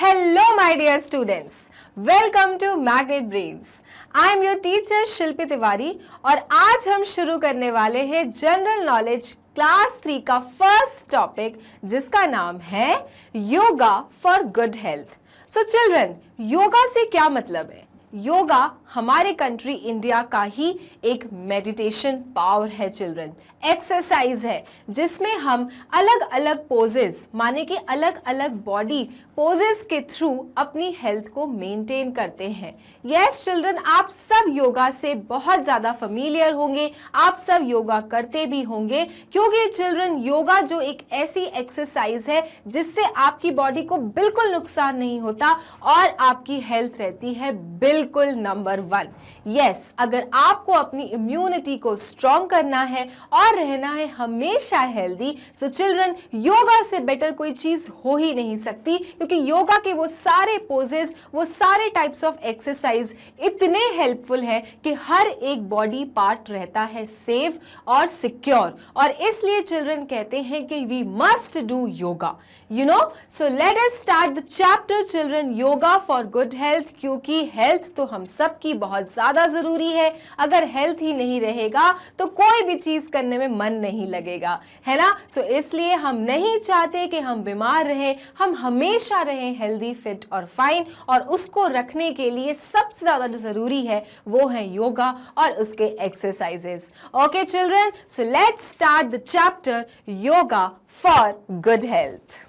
Hello my dear students, welcome to Magnet Brains. I am your teacher शिल्पी तिवारी और आज हम शुरू करने वाले हैं जनरल नॉलेज क्लास 3 का फर्स्ट टॉपिक जिसका नाम है yoga for good health. So children, yoga से क्या मतलब है? योगा हमारे कंट्री इंडिया का ही एक मेडिटेशन पावर है चिल्ड्रन, एक्सरसाइज है जिसमें हम अलग अलग पोजेस माने कि अलग अलग बॉडी पोजेस के थ्रू अपनी हेल्थ को मेंटेन करते हैं. यस चिल्ड्रन, आप सब योगा से बहुत ज़्यादा फेमिलियर होंगे, आप सब योगा करते भी होंगे क्योंकि चिल्ड्रन योगा जो एक ऐसी एक्सरसाइज है जिससे आपकी बॉडी को बिल्कुल नुकसान नहीं होता और आपकी हेल्थ रहती है बिल्कुल नंबर 1. यस, अगर आपको अपनी इम्यूनिटी को स्ट्रॉन्ग करना है और रहना है हमेशा हेल्दी, सो चिल्ड्रन योगा से बेटर कोई चीज हो ही नहीं सकती क्योंकि योगा के वो सारे पोजेस, वो सारे टाइप्स ऑफ एक्सरसाइज इतने हेल्पफुल है कि हर एक बॉडी पार्ट रहता है सेफ और सिक्योर. और इसलिए चिल्ड्रन कहते हैं कि we must do yoga, you know. So let us start the chapter children, yoga for good health. क्योंकि हेल्थ तो हम सब की बहुत ज्यादा जरूरी है. अगर हेल्थ ही नहीं रहेगा तो कोई भी चीज करने में मन नहीं लगेगा, है ना. सो इसलिए हम नहीं चाहते कि हम बीमार रहें, हम हमेशा रहें हेल्दी, फिट और फाइन. और उसको रखने के लिए सबसे ज्यादा जो जरूरी है वो है योगा और उसके exercises. Okay children, so let's start the chapter yoga for good health.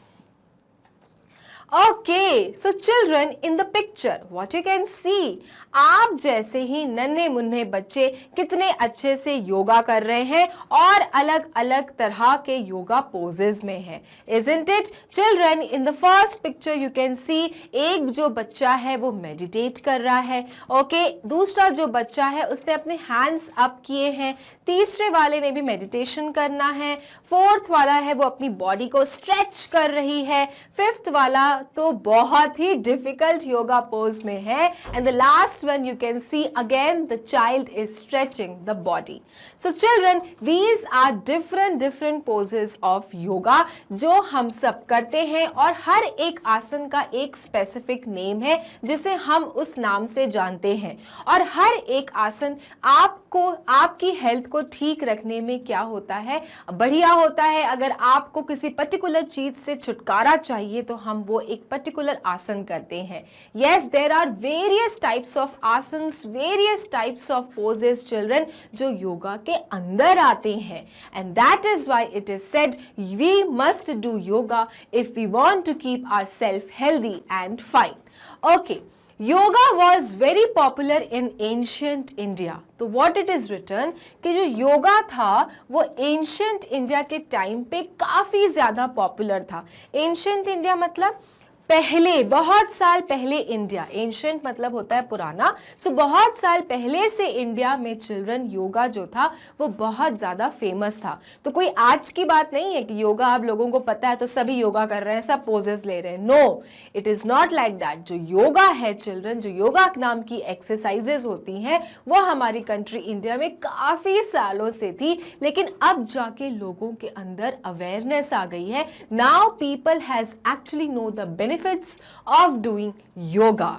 Okay, so children in the picture, what you can see, आप जैसे ही नन्हे मुन्ने बच्चे कितने अच्छे से योगा कर रहे हैं और अलग अलग तरह के योगा पोजेस में हैं. Isn't it? Children, in the first picture you can see एक जो बच्चा है वो मेडिटेट कर रहा है. Okay, दूसरा जो बच्चा है उसने अपने हैंड्स अप किए हैं. तीसरे वाले ने भी मेडिटेशन करना है. फोर्थ वाला है वो अपनी बॉडी को स्ट्रेच कर रही है. फिफ्थ वाला तो बहुत ही डिफिकल्ट योगा पोज में है. And the last one you can see again the child is stretching the body. So children, these are different poses of yoga जो हम सब करते हैं और हर एक आसन का एक स्पेसिफिक नेम है जिसे हम उस नाम से जानते हैं. और हर एक आसन आपको आपकी हेल्थ को ठीक रखने में क्या होता है, बढ़िया होता है. अगर आपको किसी पर्टिकुलर चीज से छुटकारा चाहिए तो हम वो एक पर्टिकुलर आसन करते हैं. Yes, there are various types of asanas, various types of poses children जो योगा के अंदर आते हैं. And that is why it is said we must do yoga if we want to keep ourself healthy and fine. Okay, yoga was very popular in ancient India. तो what it is written कि जो योगा था वो ancient India के time पे काफी ज्यादा popular था. एंशियंट इंडिया मतलब पहले, बहुत साल पहले इंडिया. एंशियंट मतलब होता है पुराना. सो बहुत साल पहले से इंडिया में चिल्ड्रन योगा जो था वो बहुत ज़्यादा फेमस था. तो कोई आज की बात नहीं है कि योगा आप लोगों को पता है तो सभी योगा कर रहे हैं, सब पोजेस ले रहे हैं. No, it is not like that. जो योगा है चिल्ड्रन, जो योगा नाम की एक्सरसाइजेज होती हैं वो हमारी कंट्री इंडिया में काफ़ी सालों से थी, लेकिन अब जाके लोगों के अंदर अवेयरनेस आ गई है. Now people has actually know the benefits of doing yoga.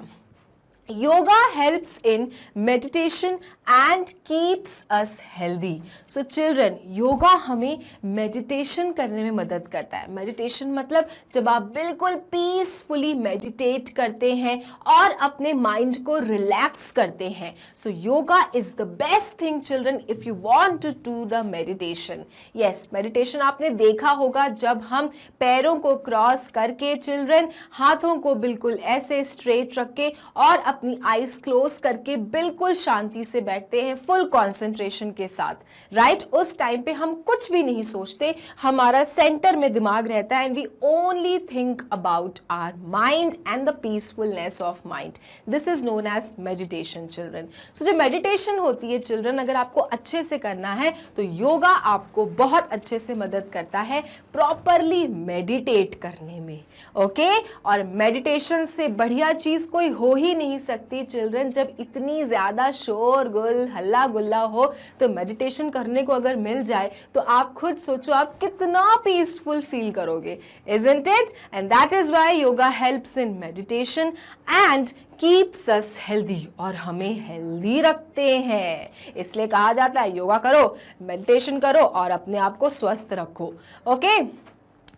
Yoga helps in meditation and keeps us healthy. So children, yoga हमें meditation करने में मदद करता है. Meditation मतलब जब आप बिल्कुल peacefully meditate करते हैं और अपने mind को relax करते हैं. So yoga is the best thing children if you want to do the meditation. Yes, meditation आपने देखा होगा जब हम पैरों को क्रॉस करके children हाथों को बिल्कुल ऐसे straight रख के और अपनी आईज क्लोज करके बिल्कुल शांति से बैठते हैं फुल कंसंट्रेशन के साथ. राइट, उस टाइम पे हम कुछ भी नहीं सोचते, हमारा सेंटर में दिमाग रहता है and we only think about our mind and the peacefulness of mind. This is known as meditation children. So जो मेडिटेशन होती है चिल्ड्रन, अगर आपको अच्छे से करना है तो योगा आपको बहुत अच्छे से मदद करता है प्रॉपरली मेडिटेट करने में. ओके, और मेडिटेशन से बढ़िया चीज कोई हो ही नहीं सकती चिल्ड्रन, जब इतनी ज़्यादा शोर गुल हल्ला गुल्ला हो तो मेडिटेशन करने को अगर मिल जाए तो आप खुद सोचो आप कितना पीसफुल फील करोगे, isn't it? And that is why yoga helps in meditation and keeps us healthy, और हमें हेल्दी रखते हैं। इसलिए कहा जाता है योगा करो, मेडिटेशन करो और अपने आप को स्वस्थ रखो। Okay,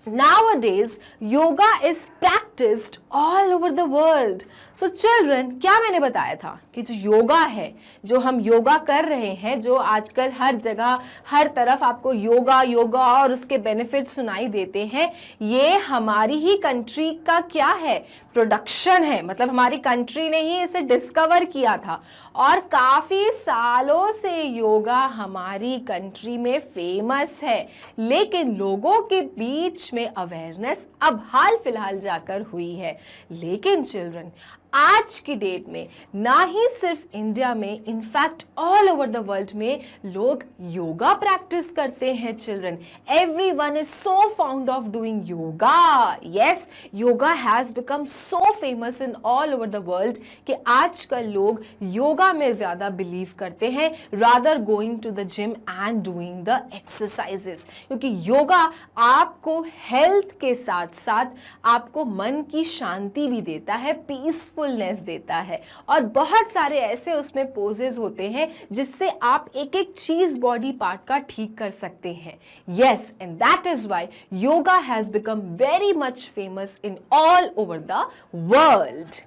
Nowadays, yoga is practiced all over the world. So children, क्या मैंने बताया था कि जो योगा है, जो हम योगा कर रहे हैं, जो आजकल हर जगह हर तरफ आपको योगा योगा और उसके बेनिफिट सुनाई देते हैं, ये हमारी ही कंट्री का क्या है, प्रोडक्शन है। मतलब हमारी कंट्री ने ही इसे डिस्कवर किया था और काफ़ी सालों से योगा हमारी कंट्री में फेमस है, लेकिन लोगों के बीच में अवेयरनेस अब हाल फिलहाल जाकर हुई है। लेकिन चिल्ड्रन, आज की डेट में ना ही सिर्फ इंडिया में, in fact all over the world में लोग योगा प्रैक्टिस करते हैं children. Everyone is so found of doing yoga. Yes, yoga has become so famous in all over the world कि आजकल लोग योगा में ज्यादा बिलीव करते हैं rather going to the gym and doing the exercises, क्योंकि योगा आपको health के साथ साथ आपको मन की शांति भी देता है, पीसफुल देता है, और बहुत सारे ऐसे उसमें पोजेज होते हैं जिससे आप एक एक चीज बॉडी पार्ट का ठीक कर सकते हैं। Yes, and that is why yoga has become very much famous in all over the world.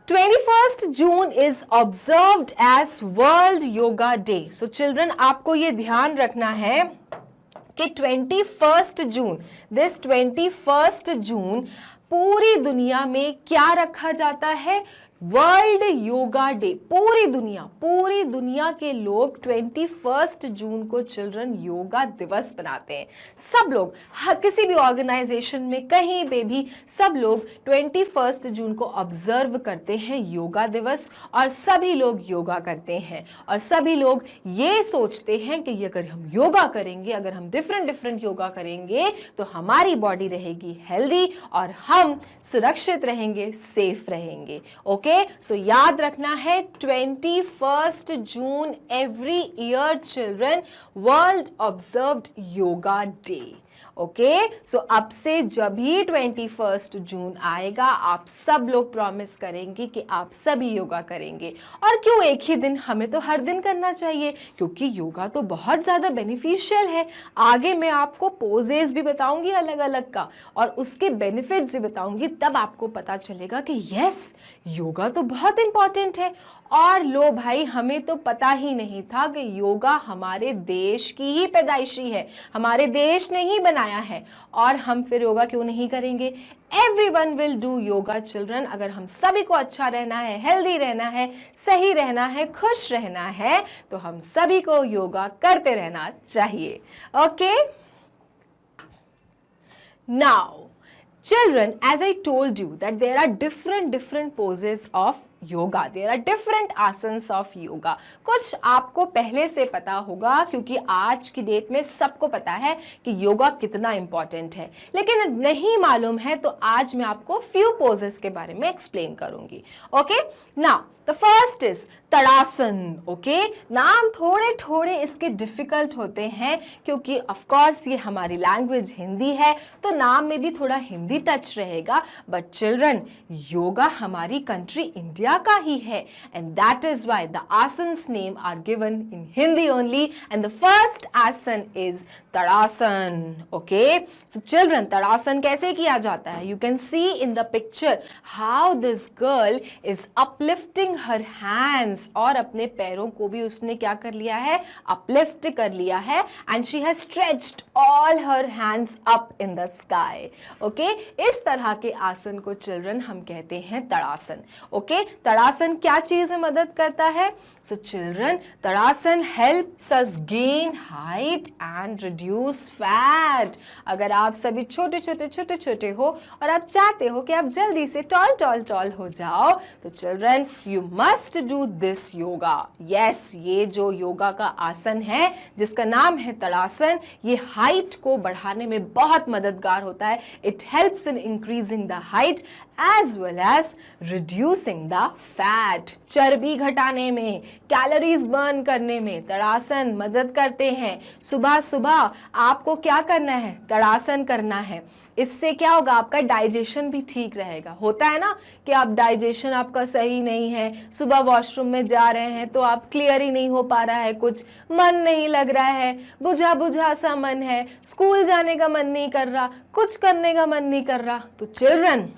21st June is observed as World Yoga Day. So children, आपको ये ध्यान रखना है कि 21st June, this 21st June पूरी दुनिया में क्या रखा जाता है, वर्ल्ड योगा डे। पूरी दुनिया के लोग 21 जून को चिल्ड्रन योगा दिवस बनाते हैं। सब लोग, किसी भी ऑर्गेनाइजेशन में कहीं पे भी सब लोग 21 जून को ऑब्जर्व करते हैं योगा दिवस, और सभी लोग योगा करते हैं और सभी लोग ये सोचते हैं कि अगर हम योगा करेंगे, अगर हम डिफरेंट योगा करेंगे तो हमारी बॉडी रहेगी हेल्दी और हम सुरक्षित रहेंगे, सेफ रहेंगे। ओके, सो याद रखना है 21 June every year children world observed yoga day. Okay, so अब से जब भी 21 जून आएगा आप सब लोग प्रॉमिस करेंगे कि आप सभी योगा करेंगे। और क्यों एक ही दिन, हमें तो हर दिन करना चाहिए, क्योंकि योगा तो बहुत ज़्यादा बेनिफिशियल है। आगे मैं आपको पोजेज भी बताऊंगी अलग अलग का और उसके बेनिफिट्स भी बताऊंगी, तब आपको पता चलेगा कि यस, योगा तो बहुत इंपॉर्टेंट है। और लो भाई, हमें तो पता ही नहीं था कि योगा हमारे देश की ही पैदाइशी है, हमारे देश ने ही बनाया है, और हम फिर योगा क्यों नहीं करेंगे। Everyone will do yoga children। अगर हम सभी को अच्छा रहना है, हेल्दी रहना है, सही रहना है, खुश रहना है, तो हम सभी को योगा करते रहना चाहिए। Okay, now children, as I told you that there are different poses of yoga, there are different asanas of yoga. कुछ आपको पहले से पता होगा क्योंकि आज की डेट में सबको पता है कि योगा कितना इंपॉर्टेंट है, लेकिन नहीं मालूम है तो आज मैं आपको फ्यू पोजेस के बारे में एक्सप्लेन करूंगी। Okay, now the first is Tadasana. Okay, नाम थोड़े थोड़े इसके डिफिकल्ट होते हैं क्योंकि ऑफ कोर्स ये हमारी लैंग्वेज हिंदी है तो नाम में भी थोड़ा हिंदी टच रहेगा, बट चिल्ड्रन योगा हमारी कंट्री इंडिया का ही है, and that is why the asanas name are given in Hindi only, and the first asana is Tadasana. Okay, so children Tadasana कैसे किया जाता है? You can see in the picture how this girl is uplifting her hands, और अपने पैरों को भी उसने क्या कर लिया है, अपलिफ्ट कर लिया है, and she has stretched all her hands up in the sky. Okay, इस तरह के आसन को चिल्ड्रन हम कहते हैं तड़ासन। ओके, तड़ासन क्या चीज में मदद करता है? So children tadasana helps us gain height and reduce fat. अगर आप सभी छोटे हो और आप चाहते हो कि आप जल्दी से टॉल हो जाओ, तो children you must do this yoga. Yes, ये जो योगा का आसन है जिसका नाम है तड़ासन, ये हाइट को बढ़ाने में बहुत मददगार होता है। It helps in increasing the height as well as reducing the fat, चर्बी घटाने में, कैलोरीज बर्न करने में तड़ासन मदद करते हैं। सुबह सुबह आपको क्या करना है, तड़ासन करना है। इससे क्या होगा, आपका डाइजेशन भी ठीक रहेगा। होता है ना कि आप डाइजेशन आपका सही नहीं है, सुबह वॉशरूम में जा रहे हैं तो आप क्लियर ही नहीं हो पा रहा है, कुछ मन नहीं लग रहा है, बुझा बुझा सा मन है, स्कूल जाने का मन नहीं कर रहा, कुछ करने का मन नहीं कर रहा, तो children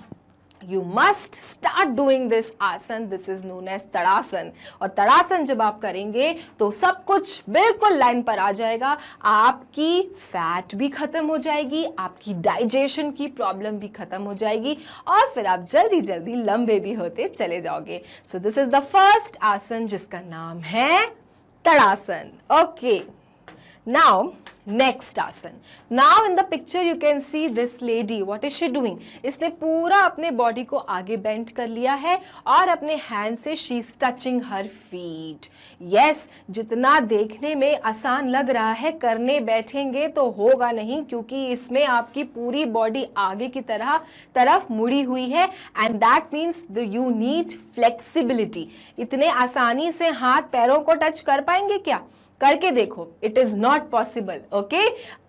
You must start doing this आसन. This is known as Tadasana. और तड़ासन जब आप करेंगे तो सब कुछ बिल्कुल लाइन पर आ जाएगा, आपकी फैट भी खत्म हो जाएगी, आपकी डाइजेशन की प्रॉब्लम भी खत्म हो जाएगी और फिर आप जल्दी जल्दी लंबे भी होते चले जाओगे। सो दिस इज द फर्स्ट आसन जिसका नाम है तड़ासन। ओके, now next आसन। now in the picture you can see this lady, what is she doing? इसने पूरा अपने बॉडी को आगे बेंड कर लिया है और अपने हैंड से she is touching her feet। yes, जितना देखने में आसान लग रहा है, करने बैठेंगे तो होगा नहीं, क्योंकि इसमें आपकी पूरी बॉडी आगे की तरफ मुड़ी हुई है and that means you need flexibility। इतने आसानी से हाथ पैरों को टच कर पाएंगे क्या? करके देखो, it is not possible. Okay,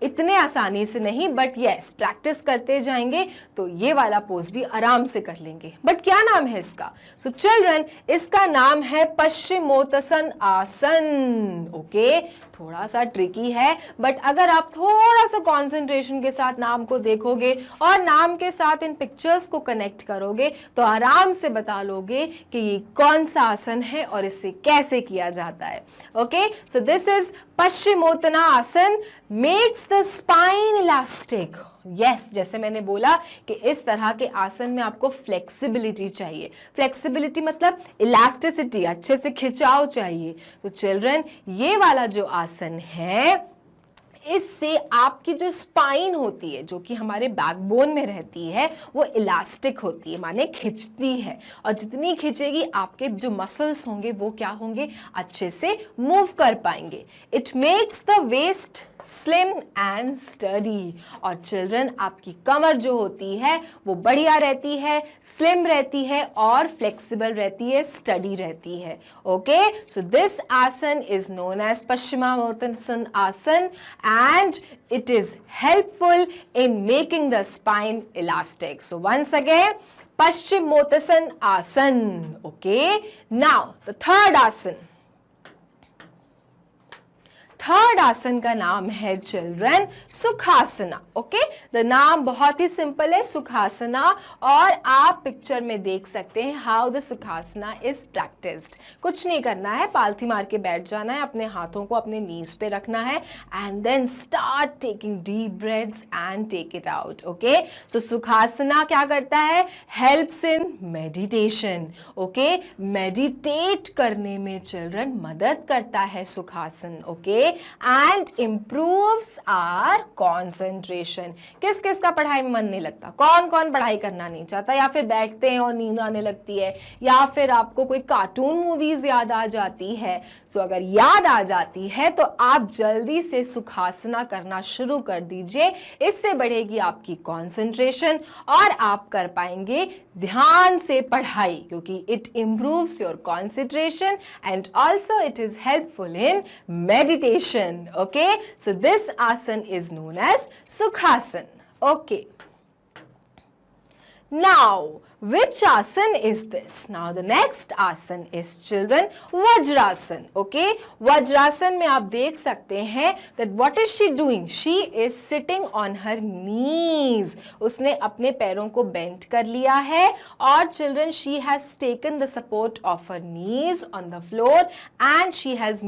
इतने आसानी से नहीं, बट यस, प्रैक्टिस करते जाएंगे तो ये वाला पोज भी आराम से कर लेंगे। बट क्या नाम है इसका? सो चिल्ड्रन, इसका नाम है पश्चिमोत्तासन आसन। ओके, थोड़ा सा ट्रिकी है, बट अगर आप थोड़ा सा कंसंट्रेशन के साथ नाम को देखोगे और नाम के साथ इन पिक्चर्स को कनेक्ट करोगे तो आराम से बता लोगे कि ये कौन सा आसन है और इससे कैसे किया जाता है। ओके, सो दिस इज पश्चिमोत्ताना आसन, makes the spine elastic. Yes, जैसे मैंने बोला कि इस तरह के आसन में आपको फ्लेक्सिबिलिटी चाहिए। फ्लेक्सिबिलिटी मतलब इलास्टिसिटी, अच्छे से खिंचाव चाहिए। तो चिल्ड्रन, ये वाला जो आसन है, इससे आपकी जो स्पाइन होती है, जो कि हमारे बैकबोन में रहती है, वो इलास्टिक होती है, माने खिंचती है। और जितनी खिंचेगी, आपके जो मसल्स होंगे वो क्या होंगे, अच्छे से मूव कर पाएंगे। It makes the waist slim and study. और चिल्ड्रन, आपकी कमर जो होती है वो बढ़िया रहती है, स्लिम रहती है और फ्लेक्सिबल रहती है, स्टडी रहती है। Okay, so this asana is known as paschimottanasana आसन and it is helpful in making the spine elastic. So once again, Paschimottanasana asan. Okay, now the third asan. Third आसन का नाम है चिल्ड्रन सुखासना। ओके, द नाम बहुत ही सिंपल है, सुखासना। और आप पिक्चर में देख सकते हैं how the Sukhasana is practised. कुछ नहीं करना है, पालथी मार के बैठ जाना है, अपने हाथों को अपने नीज पे रखना है and then start taking deep breaths and take it out. Okay, so sukhasana क्या करता है, helps in meditation. Okay, meditate करने में चिल्ड्रन मदद करता है sukhasana. Okay, and improves our concentration। किस किस का पढ़ाई में मन नहीं लगता? कौन कौन पढ़ाई करना नहीं चाहता, या फिर बैठते हैं और नींद आने लगती है, या फिर आपको कोई कार्टून मूवीज याद आ जाती है? सो अगर याद आ जाती है तो आप जल्दी से सुखासना करना शुरू कर दीजिए। इससे बढ़ेगी आपकी कंसंट्रेशन और आप कर पाएंगे ध्यान से पढ़ाई, क्योंकि it improves your concentration and also it is helpful in meditation। Okay, so this asan is known as Sukhasan. Okay, now which asan is this? Now the next asan is children Vajrasan. Okay, Vajrasan में आप देख सकते हैं that what is she doing? She is sitting on her knees. उसने अपने पैरों को bend कर लिया है और children she has taken the support of her knees on the floor and she has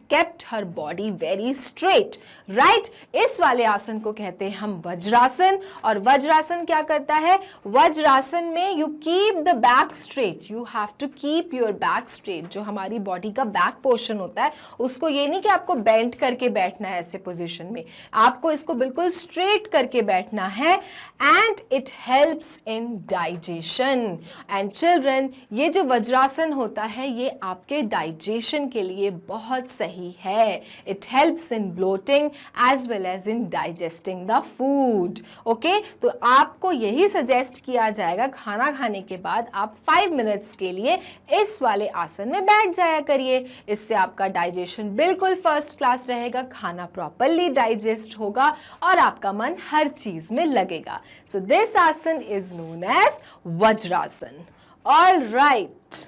kept her body very straight. Right? इस वाले आसन को कहते हैं हम वज्रासन। और वज्रासन क्या करता है? वज्रासन में you keep the back straight, you have to keep your back straight। जो हमारी बॉडी का बैक पोर्शन होता है उसको, ये नहीं कि आपको बेंड करके बैठना है ऐसे पोजीशन में, आपको इसको बिल्कुल स्ट्रेट करके बैठना है and it helps in digestion. And children, ये जो वज्रासन होता है ये आपके डाइजेशन के लिए बहुत सही है। It helps in bloating as well as in digesting the food. Okay, तो आपको यही सजेस्ट किया जाएगा, खाना खाना खाने के बाद आप 5 मिनट्स के लिए इस वाले आसन में बैठ जाया करिए। इससे आपका डाइजेशन बिल्कुल फर्स्ट क्लास रहेगा, खाना प्रॉपरली डाइजेस्ट होगा और आपका मन हर चीज में लगेगा। So this asana is known as Vajrasana. All right,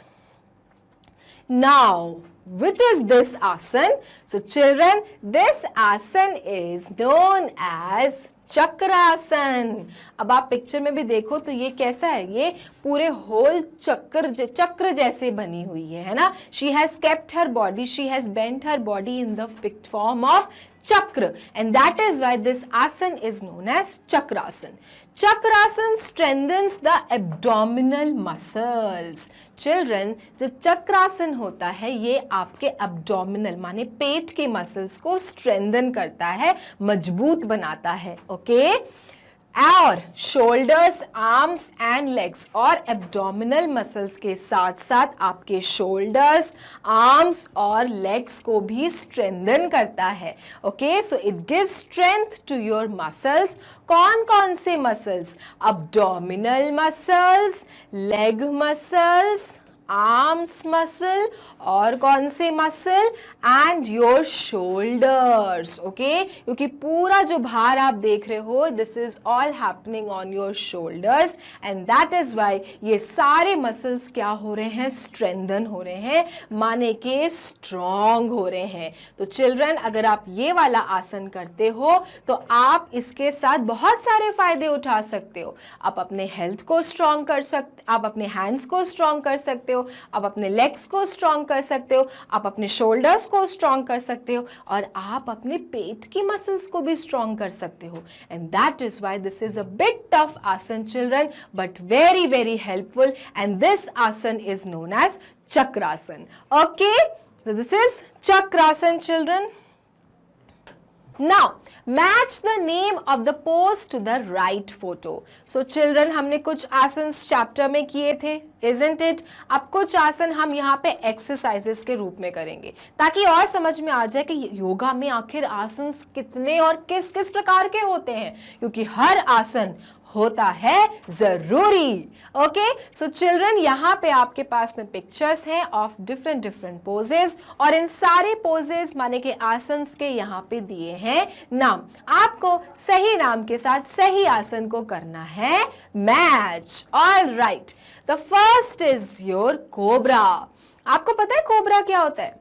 now which is this asan? So children, this asan is known as चक्रासन। अब आप पिक्चर में भी देखो तो ये कैसा है, ये पूरे होल चक्र जैसे बनी हुई है ना। She has kept her body, she has bent her body in the form of चक्र, and that is why this asan is known as chakrasan. Chakrasan strengthens the abdominal muscles. Children, जो चक्रासन होता है ये आपके abdominal माने पेट के muscles को strengthen करता है, मजबूत बनाता है। ओके, और शोल्डर्स, आर्म्स एंड लेग्स और एब्डोमिनल मसल्स के साथ साथ आपके शोल्डर्स, आर्म्स और लेग्स को भी स्ट्रेंथन करता है। Okay, so it gives strength to your muscles. कौन कौन से muscles? Abdominal muscles, leg muscles, arms muscle और कौन से muscle? And your shoulders. Okay, क्योंकि पूरा जो भार आप देख रहे हो this is all happening on your shoulders and that is why ये सारे मसल्स क्या हो रहे हैं? स्ट्रेंथन हो रहे हैं, माने के स्ट्रॉन्ग हो रहे हैं। तो चिल्ड्रन, अगर आप ये वाला आसन करते हो तो आप इसके साथ बहुत सारे फायदे उठा सकते हो। आप अपने हेल्थ को स्ट्रॉन्ग कर सकते, आप अपने हैंड्स को स्ट्रॉन्ग कर सकते हो, आप अपने लेग्स को स्ट्रॉन्ग कर सकते हो, आप अपने शोल्डर्स को स्ट्रॉन्ग कर सकते हो और आप अपने पेट की मसल्स को भी स्ट्रॉन्ग कर सकते हो। And that is why this is a bit tough asana children, but very very helpful, and this asana is known as chakrasana. Okay, so this is chakrasan children. Now match the name of the pose to the right photo. So children, हमने कुछ asanas chapter में किए थे, isn't it? अब कुछ आसन हम यहाँ पे एक्सरसाइजेस के रूप में करेंगे ताकि और समझ में आ जाए कि योगा में आखिर आसन कितने और किस किस प्रकार के होते हैं, क्योंकि हर आसन होता है जरूरी। ओके, सो चिल्ड्रन, यहाँ पे आपके पास में पिक्चर्स हैं ऑफ डिफरेंट डिफरेंट पोजेस और इन सारे पोजेस माने के आसन्स के यहाँ पे दिए हैं नाम। आपको सही नाम के साथ सही आसन को करना है match. All right, the first is your cobra. आपको पता है कोबरा क्या होता है?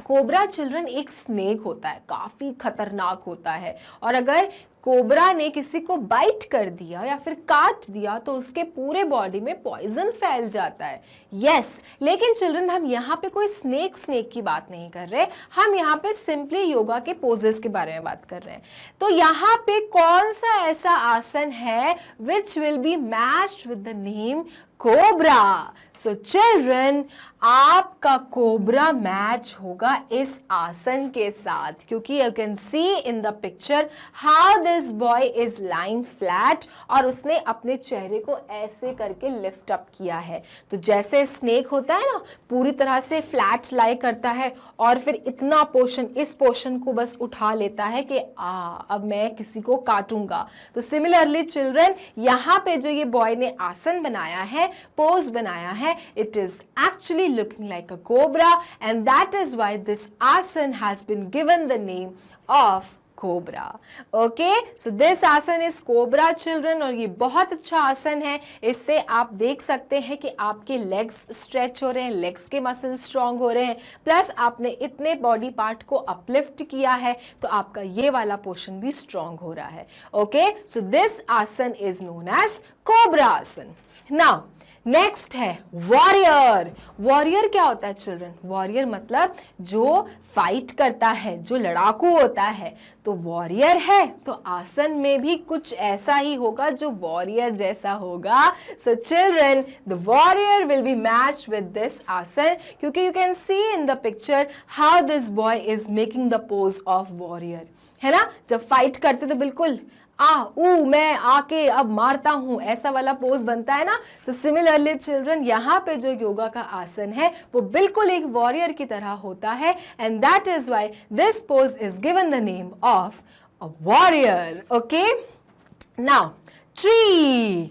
कोबरा चिल्ड्रन एक स्नेक होता है, काफी खतरनाक होता है, और अगर कोबरा ने किसी को बाइट कर दिया या फिर काट दिया तो उसके पूरे बॉडी में पॉइजन फैल जाता है। यस, लेकिन चिल्ड्रन हम यहाँ पे कोई स्नेक की बात नहीं कर रहे, हम यहाँ पे सिंपली योगा के पोजेस के बारे में बात कर रहे हैं। तो यहाँ पे कौन सा ऐसा आसन है विच will be matched with the name cobra? So children, आपका कोबरा मैच होगा इस आसन के साथ, क्योंकि you can see in the picture how this boy is lying flat और उसने अपने चेहरे को ऐसे करके लिफ्ट अप किया है। तो जैसे स्नेक होता है ना, पूरी तरह से फ्लैट लाई करता है और फिर इतना पोर्शन, इस पोर्शन को बस उठा लेता है कि अब मैं किसी को काटूंगा। तो सिमिलरली चिल्ड्रन, यहाँ पे जो ये बॉय ने आसन बनाया है, पोज बनाया है, it is actually looking like a cobra, and that is why this asan has been given the name of cobra. Okay, so this asan is cobra children, और ये बहुत अच्छा आसन है। इससे आप देख सकते हैं कि आपके लेग्स स्ट्रेच हो रहे हैं, लेग्स के मसल स्ट्रॉन्ग हो रहे हैं, प्लस आपने इतने बॉडी पार्ट को अपलिफ्ट किया है तो आपका ये वाला पोर्शन भी स्ट्रॉन्ग हो रहा है। Okay, so this asana is known as cobra आसन। नाउ नेक्स्ट है वॉरियर। वॉरियर क्या होता है चिल्ड्रन? वॉरियर मतलब जो फाइट करता है, जो लड़ाकू होता है। तो वॉरियर है तो आसन में भी कुछ ऐसा ही होगा जो वॉरियर जैसा होगा। So children, the warrior will be matched with this आसन, क्योंकि you can see in the picture how this boy is making the pose of warrior, है ना। जब फाइट करते तो बिल्कुल मैं आके अब मारता हूं, ऐसा वाला पोज बनता है ना। सो सिमिलरली चिल्ड्रन, यहाँ पे जो योगा का आसन है वो बिल्कुल एक वॉरियर की तरह होता है, and that is why this pose is given the name of a warrior. Okay, now tree.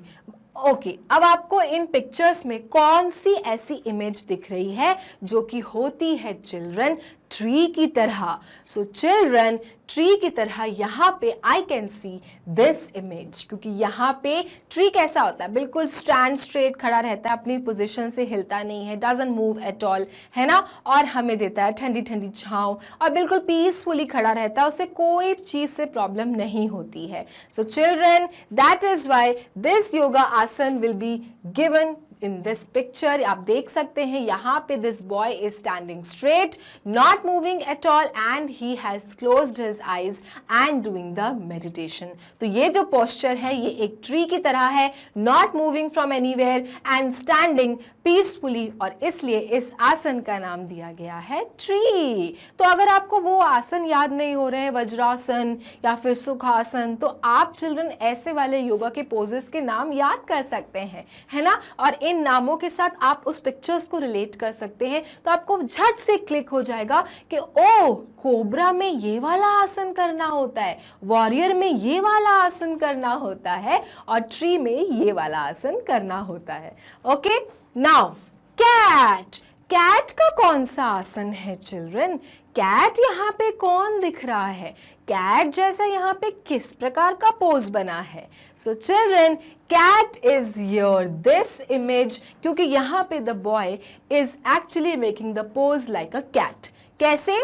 Okay अब आपको इन पिक्चर्स में कौन सी ऐसी इमेज दिख रही है जो कि होती है चिल्ड्रन ट्री की तरह? सो चिल्ड्रन ट्री की तरह यहाँ पे आई कैन सी दिस इमेज, क्योंकि यहाँ पे ट्री कैसा होता है, बिल्कुल स्टैंड स्ट्रेट खड़ा रहता है, अपनी पोजीशन से हिलता नहीं है, डजंट मूव एट ऑल, है ना, और हमें देता है ठंडी ठंडी छांव और बिल्कुल पीसफुली खड़ा रहता है, उसे कोई चीज से प्रॉब्लम नहीं होती है. So children that is why this yoga asana will be given in this picture. आप देख सकते हैं यहाँ पे this boy is standing straight, not moving at all, and he has closed his eyes and doing the meditation. तो ये जो posture है ये एक ट्री की तरह है, not moving from anywhere and standing peacefully, और इसलिए इस आसन का नाम दिया गया है ट्री. तो अगर आपको वो आसन याद नहीं हो रहे हैं, वज्रासन या फिर सुखासन, तो आप चिल्ड्रन ऐसे वाले योगा के पोजेस के नाम याद कर सकते हैं, है ना, और इन नामों के साथ आप उस पिक्चर्स को रिलेट कर सकते हैं. तो आपको झट से क्लिक हो जाएगा कि ओ कोबरा में ये वाला आसन करना होता है, वॉरियर में ये वाला आसन करना होता है, और ट्री में ये वाला आसन करना होता है. ओके नाउ कैट, कैट का कौन सा आसन है चिल्ड्रन? कैट यहाँ पे कौन दिख रहा है? कैट जैसा यहाँ पे किस प्रकार का पोज बना है? So children cat is your this image, क्योंकि यहाँ पे the boy is actually making the pose like a cat. कैसे?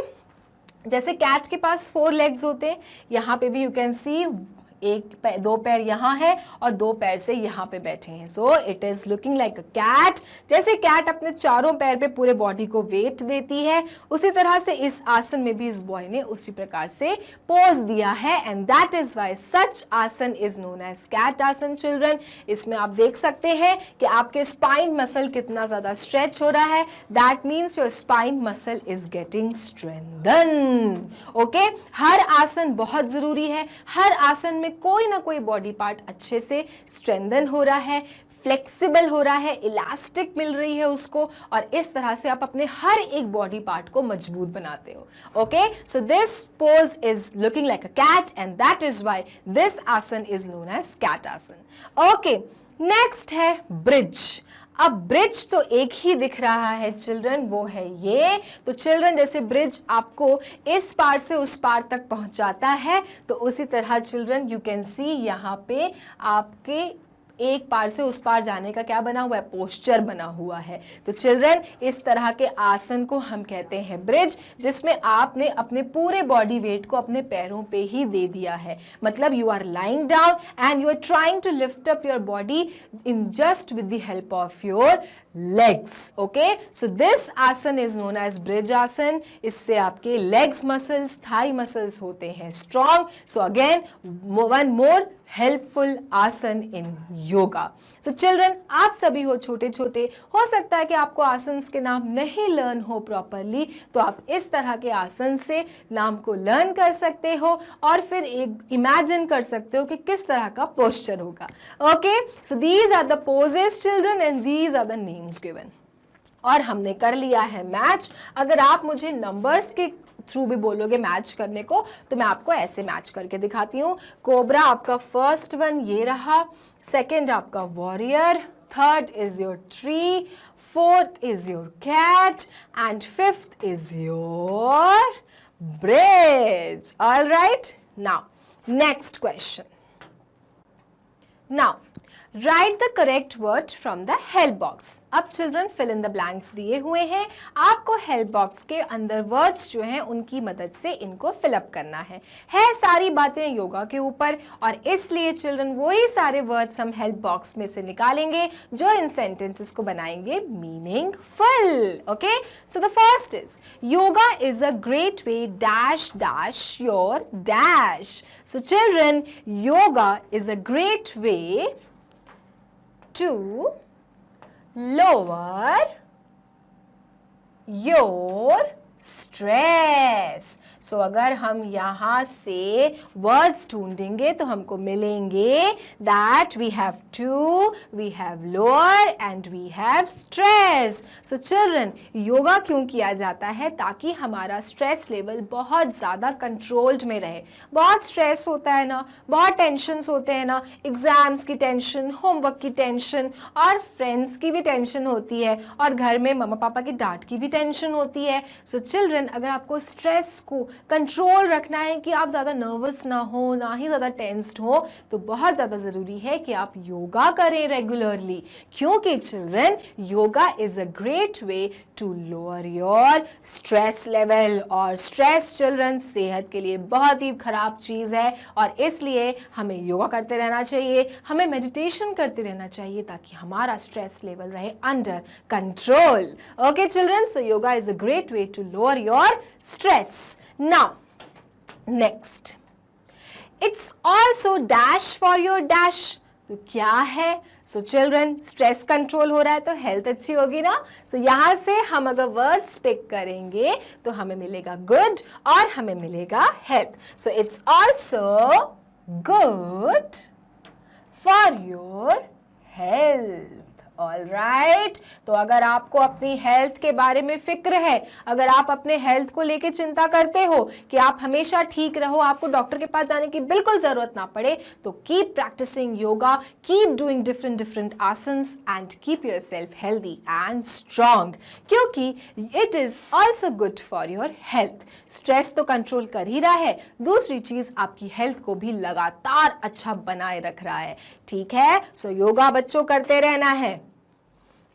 जैसे कैट के पास 4 लेग्स होते हैं, यहाँ पे भी यू कैन सी दो पैर यहाँ है और 2 पैर से यहाँ पे बैठे हैं. So it is looking like a cat. जैसे कैट अपने चारों पैर पे पूरे बॉडी को वेट देती है, उसी तरह से इस आसन में भी इस बॉय ने उसी प्रकार से पोज दिया है, एंड दैट इज वाई सच आसन इज नोन एज कैट आसन. चिल्ड्रन इसमें आप देख सकते हैं कि आपके स्पाइन मसल कितना ज्यादा स्ट्रेच हो रहा है. That means your spine muscle is getting strengthen. Okay हर आसन बहुत जरूरी है, हर आसन में कोई ना कोई बॉडी पार्ट अच्छे से स्ट्रेंथन हो रहा है, फ्लेक्सिबल हो रहा है, इलास्टिक मिल रही है उसको, और इस तरह से आप अपने हर एक बॉडी पार्ट को मजबूत बनाते हो. Okay so this pose is looking like a cat, and that is why this asana is known as cat asana. Okay next है ब्रिज. अब ब्रिज तो एक ही दिख रहा है चिल्ड्रन, वो है ये. तो चिल्ड्रन जैसे ब्रिज आपको इस पार से उस पार तक पहुंचाता है, तो उसी तरह चिल्ड्रन यू कैन सी यहाँ पे आपके एक पार से उस पार जाने का क्या बना हुआ है, पोस्चर बना हुआ है. तो चिल्ड्रन इस तरह के आसन को हम कहते हैं ब्रिज, जिसमें आपने अपने पूरे बॉडी वेट को अपने पैरों पे ही दे दिया है. मतलब you are lying down and you are trying to lift up your body in just with the help of your legs. Okay so this asana is known as bridge asana. इससे आपके लेग्स मसल्स, थाई मसल्स होते हैं strong. So again one more helpful asana in yoga. So children आप सभी हो छोटे छोटे, हो सकता है कि आपको आसन्स के नाम नहीं लर्न हो प्रॉपरली, तो आप इस तरह के आसन से नाम को लर्न कर सकते हो और फिर एक इमेजिन कर सकते हो कि किस तरह का पोस्चर होगा. Okay so these are the poses children and these are the names given. और हमने कर लिया है मैच. अगर आप मुझे नंबर्स के थ्रू भी बोलोगे मैच करने को, तो मैं आपको ऐसे मैच करके दिखाती हूँ. कोबरा आपका फर्स्ट वन ये रहा, सेकंड आपका warrior, third is your tree, fourth is your cat, and fifth is your bridge. All right now next question. Now write the correct word from the help box. अब children fill in the blanks दिए हुए हैं, आपको help box के अंदर words जो हैं उनकी मदद से इनको फिलअप करना है सारी बातें योगा के ऊपर, और इसलिए चिल्ड्रन वही सारे वर्ड्स हम हेल्प बॉक्स में से निकालेंगे जो इन सेंटेंसेस को बनाएंगे meaningful. Okay so the first is yoga is a great way dash dash your dash. So children yoga is a great way to lower your stress. So अगर हम यहाँ से वर्ड्स ढूंढेंगे तो हमको मिलेंगे that we have to, we have lower and we have stress. So children, yoga क्यों किया जाता है? ताकि हमारा स्ट्रेस लेवल बहुत ज़्यादा कंट्रोल्ड में रहे। बहुत स्ट्रेस होता है ना, बहुत टेंशन्स होते हैं ना, एग्जाम्स की टेंशन, होमवर्क की टेंशन और फ्रेंड्स की भी टेंशन होती है और घर में मम्मा पापा की डांट की भी टेंशन होती है। सो चिल्ड्रन, अगर आपको स्ट्रेस को कंट्रोल रखना है कि आप ज़्यादा नर्वस ना हो, ना ही ज़्यादा टेंस्ड हो, तो बहुत ज़्यादा ज़रूरी है कि आप योगा करें रेगुलरली, क्योंकि children yoga is a great way to lower your stress level. और स्ट्रेस चिल्ड्रन सेहत के लिए बहुत ही खराब चीज़ है और इसलिए हमें योगा करते रहना चाहिए, हमें मेडिटेशन करते रहना चाहिए ताकि हमारा स्ट्रेस लेवल रहे under control. Okay children, so yoga is a great way to lower your stress. Now, next, it's also dash for your dash. तो क्या है? सो चिल्ड्रन, स्ट्रेस कंट्रोल हो रहा है तो हेल्थ अच्छी होगी ना। सो यहाँ से हम अगर वर्ड्स पिक करेंगे तो हमें मिलेगा गुड और हमें मिलेगा health. So it's also good for your health. All right, तो अगर आपको अपनी हेल्थ के बारे में फिक्र है, अगर आप अपने हेल्थ को लेके चिंता करते हो कि आप हमेशा ठीक रहो, आपको डॉक्टर के पास जाने की बिल्कुल जरूरत ना पड़े, तो keep practising yoga, keep doing different asanas and keep yourself healthy and strong, क्योंकि it is also good for your health. Stress तो कंट्रोल कर ही रहा है, दूसरी चीज आपकी हेल्थ को भी लगातार अच्छा बनाए रख रहा है। ठीक है, सो योगा बच्चों करते रहना है।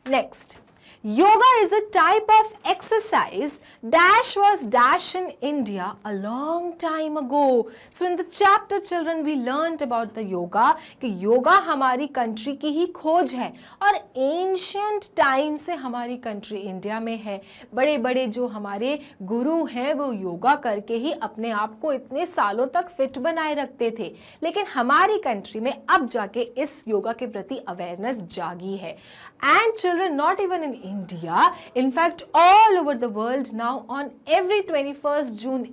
Next, yoga is a type of exercise dash was dash in India a long time ago. So in the chapter children we learned about the yoga कि योगा हमारी कंट्री की ही खोज है और एंशियंट टाइम से हमारी कंट्री इंडिया में है। बड़े बड़े जो हमारे गुरु हैं वो योगा करके ही अपने आप को इतने सालों तक फिट बनाए रखते थे, लेकिन हमारी कंट्री में अब जाके इस योगा के प्रति अवेयरनेस जागी है। And children, not even in India, in fact all over the world now, on every 21st June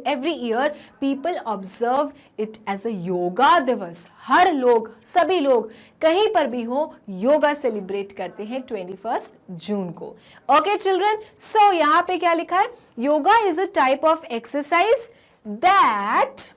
every year people observe it as a yoga दिवस। हर लोग, सभी लोग कहीं पर भी हो, योगा सेलिब्रेट करते हैं 21 जून को। ओके चिल्ड्रन, सो यहाँ पे क्या लिखा है? Yoga is a type of exercise that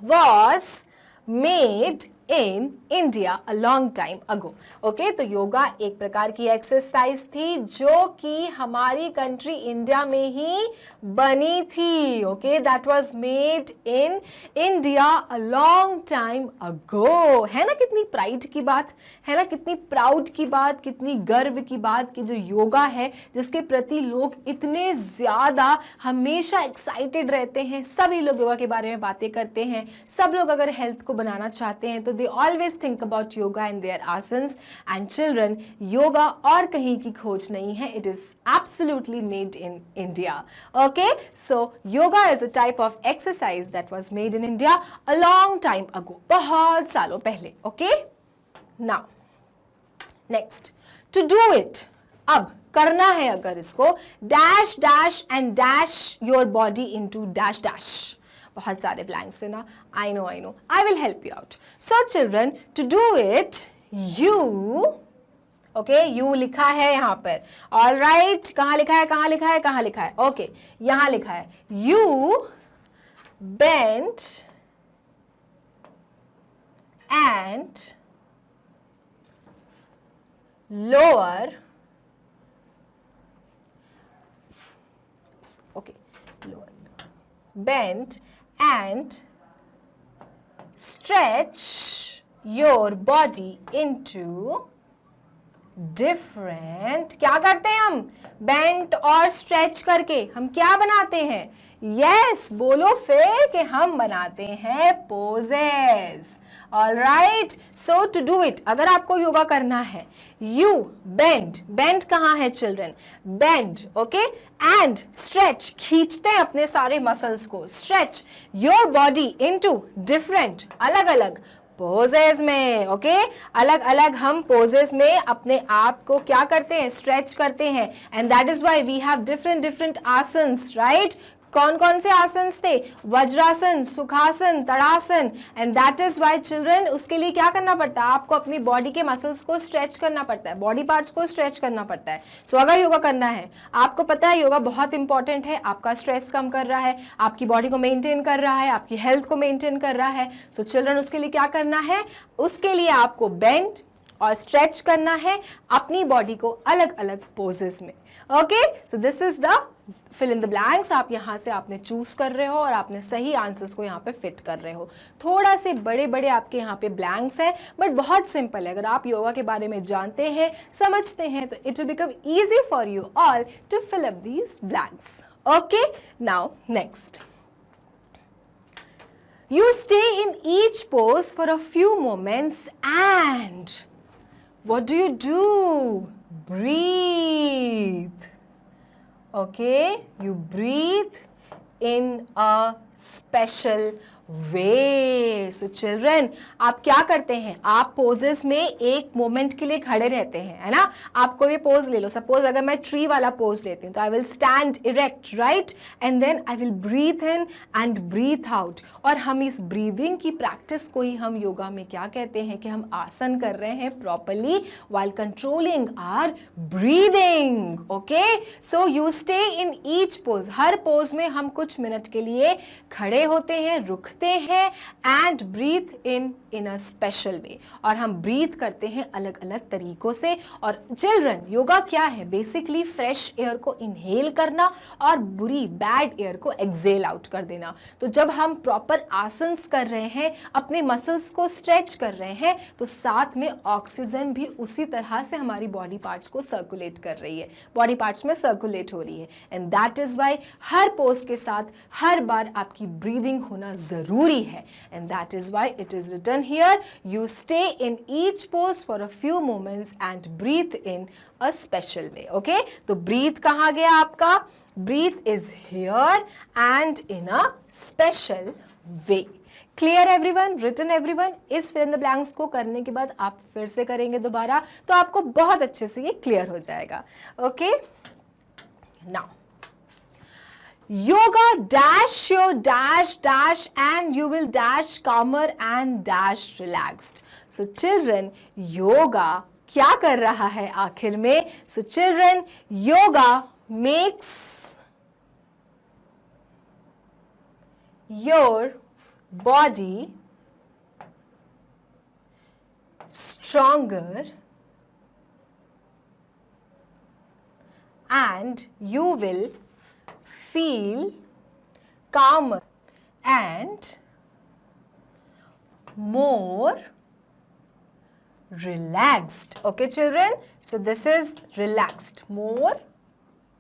was made in India a long time ago. Okay, तो योगा एक प्रकार की एक्सरसाइज थी जो कि हमारी कंट्री इंडिया में ही बनी थी। Okay, that was made in India a long time ago. है ना कितनी प्राइड की बात, है ना कितनी प्राउड की बात, कितनी गर्व की बात कि जो योगा है जिसके प्रति लोग इतने ज़्यादा हमेशा एक्साइटेड रहते हैं, सभी लोग योगा के बारे में बातें करते हैं। सब लोग अगर हेल्थ को बनाना चाहते हैं तो they always think about yoga and their asanas. And children, yoga और कहीं की खोज नहीं है, it is absolutely made in India. Okay, so yoga is a type of exercise that was made in India a long time ago, बहुत सालों पहले. Okay, now next, to do it, अब करना है अगर इसको, dash dash and dash your body into dash dash. बहुत सारे ब्लैंक्स है ना, I know, I will help you out. So children, to do it, you, okay, you लिखा है यहाँ पर, all right, कहाँ लिखा है, कहाँ लिखा है, कहाँ लिखा है, okay, यहाँ लिखा है, you bend and lower, okay, lower, bend and stretch your body into different, क्या करते हैं हम, बेंट और स्ट्रेच करके हम क्या बनाते हैं, यस, बोलो फिर कि हम बनाते हैं poses. All right, so to do it, अगर आपको योगा करना है, यू बेंड, बेंड कहाँ है children, bend, okay, and stretch, खींचते हैं अपने सारे मसल्स को, stretch your body into different, अलग अलग पोजेस में। ओके, अलग अलग हम पोजेस में अपने आप को क्या करते हैं, स्ट्रेच करते हैं, and that is why we have different different asanas, right. कौन कौन से आसन्स थे, vajrasana, sukhasana, tadasana, and that is why children उसके लिए क्या करना पड़ता है, आपको अपनी बॉडी के मसल्स को स्ट्रेच करना पड़ता है, बॉडी पार्ट्स को स्ट्रेच करना पड़ता है। सो अगर योगा करना है, आपको पता है योगा बहुत इंपॉर्टेंट है, आपका स्ट्रेस कम कर रहा है, आपकी बॉडी को मेंटेन कर रहा है, आपकी हेल्थ को मेंटेन कर रहा है। सो चिल्ड्रन उसके लिए क्या करना है, उसके लिए आपको बेंड और स्ट्रेच करना है अपनी बॉडी को अलग अलग पोजेस में। Okay, so this is the fill in the blanks. आप यहाँ से आपने चूज कर रहे हो और आपने सही आंसर्स को यहाँ पे फिट कर रहे हो। थोड़ा से बड़े बड़े आपके यहाँ पे ब्लैंक्स हैं, बट बहुत सिंपल है। अगर आप योगा के बारे में जानते हैं, समझते हैं, तो it will become easy for you all to fill up these blanks. Okay, now next, you stay in each pose for a few moments and what do? Breathe. Okay, you breathe in a special way. So children, आप क्या करते हैं, आप poses में एक moment के लिए खड़े रहते हैं, है ना। आप कोई भी पोज ले लो, सपोज अगर मैं ट्री वाला पोज लेती हूँ तो I will stand erect, right, and then I will breathe in and breathe out. और हम इस ब्रीदिंग की प्रैक्टिस को ही हम योगा में क्या कहते हैं कि हम आसन कर रहे हैं properly while controlling our breathing. Okay, so you stay in each pose, हर पोज में हम कुछ मिनट के लिए खड़े होते हैं, रुकते हैं, and breathe in a special way. और हम ब्रीथ करते हैं अलग अलग तरीकों से। और चिल्ड्रन, योगा क्या है, बेसिकली फ्रेश एयर को इनहेल करना और बुरी बैड एयर को एक्सेल आउट कर देना। तो जब हम प्रॉपर आसन्स कर रहे हैं, अपने मसल्स को स्ट्रेच कर रहे हैं, तो साथ में ऑक्सीजन भी उसी तरह से हमारी बॉडी पार्ट्स को सर्कुलेट कर रही है, बॉडी पार्ट्स में सर्कुलेट हो रही है। एंड दैट इज व्हाई हर पोज के साथ हर बार आपकी ब्रीदिंग होना जरूरी है। And that is why it is written here, you stay in each pose for a few moments and breathe in a special way. Okay, तो ब्रीथ कहाँ गया आपका, breath is here and in a special way. Clear everyone, written everyone. इस fill in the blanks को करने के बाद आप फिर से करेंगे दोबारा, तो आपको बहुत अच्छे से ये क्लियर हो जाएगा। Okay, now yoga dash your dash and you will dash calmer and dash relaxed. So children, yoga क्या कर रहा है आखिर में, so children, yoga makes your body stronger and you will feel calmer and more relaxed. Okay children, so this is relaxed, more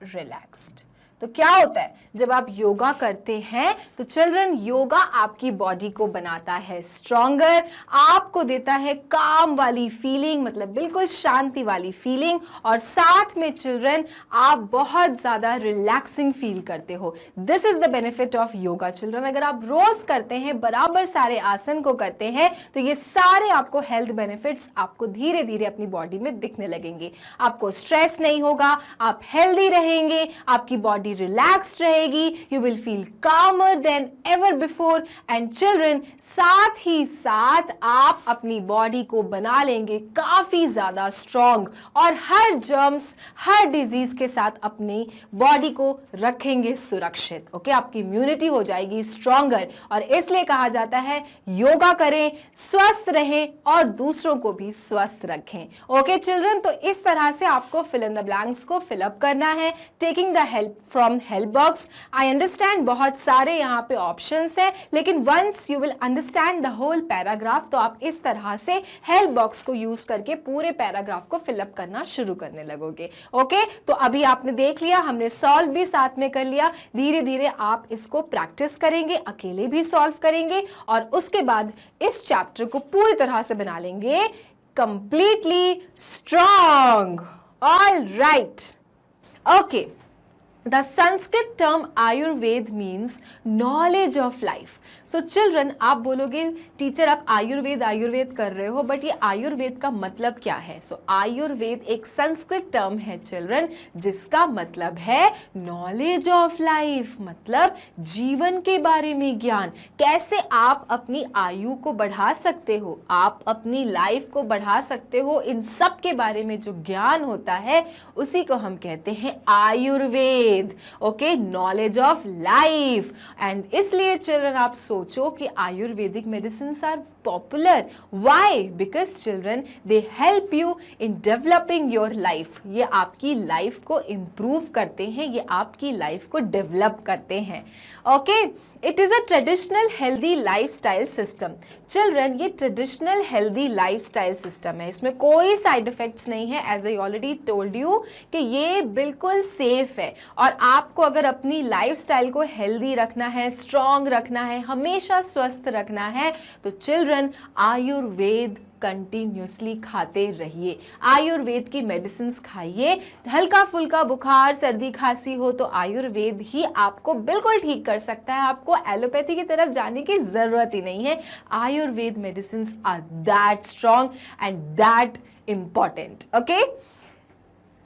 relaxed. तो क्या होता है जब आप योगा करते हैं, तो चिल्ड्रन योगा आपकी बॉडी को बनाता है स्ट्रॉन्गर, आपको देता है काम वाली फीलिंग, मतलब बिल्कुल शांति वाली फीलिंग, और साथ में चिल्ड्रन आप बहुत ज्यादा रिलैक्सिंग फील करते हो। This is the benefit of yoga children. अगर आप रोज करते हैं, बराबर सारे आसन को करते हैं, तो ये सारे आपको हेल्थ बेनिफिट्स आपको धीरे धीरे अपनी बॉडी में दिखने लगेंगे। आपको स्ट्रेस नहीं होगा, आप हेल्दी रहेंगे, आपकी बॉडी रिलैक्स्ड रहेगी, यू विल फील कामर then ever before. And children, साथ ही साथ आप अपनी बॉडी को बना लेंगे काफी ज्यादा स्ट्रॉन्ग, और हर जर्म्स, हर डिजीज के साथ अपनी बॉडी को रखेंगे सुरक्षित। ओके, आपकी इम्यूनिटी हो जाएगी स्ट्रॉन्गर, और इसलिए कहा जाता है योगा करें, स्वस्थ रहें और दूसरों को भी स्वस्थ रखें। ओके चिल्ड्रन, तो इस तरह से आपको फिल इन द ब्लैंक्स को फिलअप करना है, taking the help from help box. I understand बहुत सारे यहाँ पे ऑप्शंस हैं, लेकिन once you will understand the whole paragraph, तो आप इस तरह से हेल्प बॉक्स को यूज करके पूरे पैराग्राफ को फिलअप करना शुरू करने लगोगे। ओके, तो अभी आपने देख लिया, हमने सॉल्व भी साथ में कर लिया। धीरे धीरे आप इसको प्रैक्टिस करेंगे, अकेले भी सॉल्व करेंगे, और उसके बाद इस चैप्टर को पूरी तरह से बना लेंगे completely strong. All right, okay, The Sanskrit term Ayurved means knowledge of life. So children, आप बोलोगे टीचर आप आयुर्वेद कर रहे हो, बट ये आयुर्वेद का मतलब क्या है? So आयुर्वेद एक संस्कृत टर्म है चिल्ड्रन, जिसका मतलब है नॉलेज ऑफ लाइफ, मतलब जीवन के बारे में ज्ञान। कैसे आप अपनी आयु को बढ़ा सकते हो, आप अपनी लाइफ को बढ़ा सकते हो, इन सब के बारे में जो ज्ञान होता है उसी को हम कहते हैं Ayurveda. Okay, knowledge of life. And इसलिए चिल्ड्रन आप सोचो कि Ayurvedic medicine are popular. Why? Because children they help you in developing your life. ये आपकी लाइफ को इंप्रूव करते हैं, ये आपकी लाइफ को डेवलप करते हैं। Okay, it is a traditional healthy lifestyle system. Children, ये ट्रेडिशनल हेल्दी लाइफस्टाइल सिस्टम है, इसमें कोई साइड इफेक्ट्स नहीं है। As I already told you कि ये बिल्कुल सेफ है, और आपको अगर अपनी लाइफस्टाइल को हेल्दी रखना है, स्ट्रॉन्ग रखना है, हमेशा स्वस्थ रखना है, तो चिल्ड्रन आयुर्वेद कंटिन्यूसली खाते रहिए। आयुर्वेद की मेडिसिन खाइए। हल्का फुल्का बुखार, सर्दी, खांसी हो तो आयुर्वेद ही आपको बिल्कुल ठीक कर सकता है। आपको एलोपैथी की तरफ जाने की जरूरत ही नहीं है। Ayurveda medicine are that strong and that important. Okay,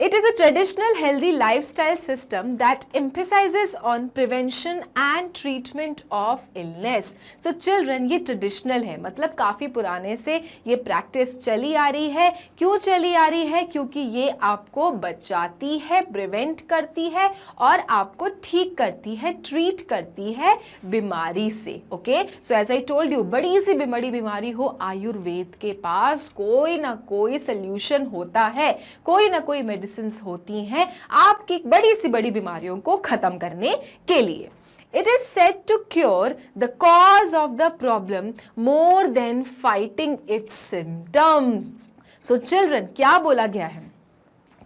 it is a traditional healthy lifestyle system that emphasizes on prevention and treatment of illness. So children, ये traditional है, मतलब काफ़ी पुराने से ये प्रैक्टिस चली आ रही है। क्यों चली आ रही है? क्योंकि ये आपको बचाती है, प्रिवेंट करती है और आपको ठीक करती है, ट्रीट करती है बीमारी से। Okay, so as I told you, बड़ी सी बड़ी बीमारी हो, आयुर्वेद के पास कोई ना कोई सोल्यूशन होता है, कोई ना कोई मेडिसिन होती हैं आपकी बड़ी सी बड़ी बीमारियों को खत्म करने के लिए। It is said to cure the cause of the problem more than fighting its symptoms. So children, क्या बोला गया है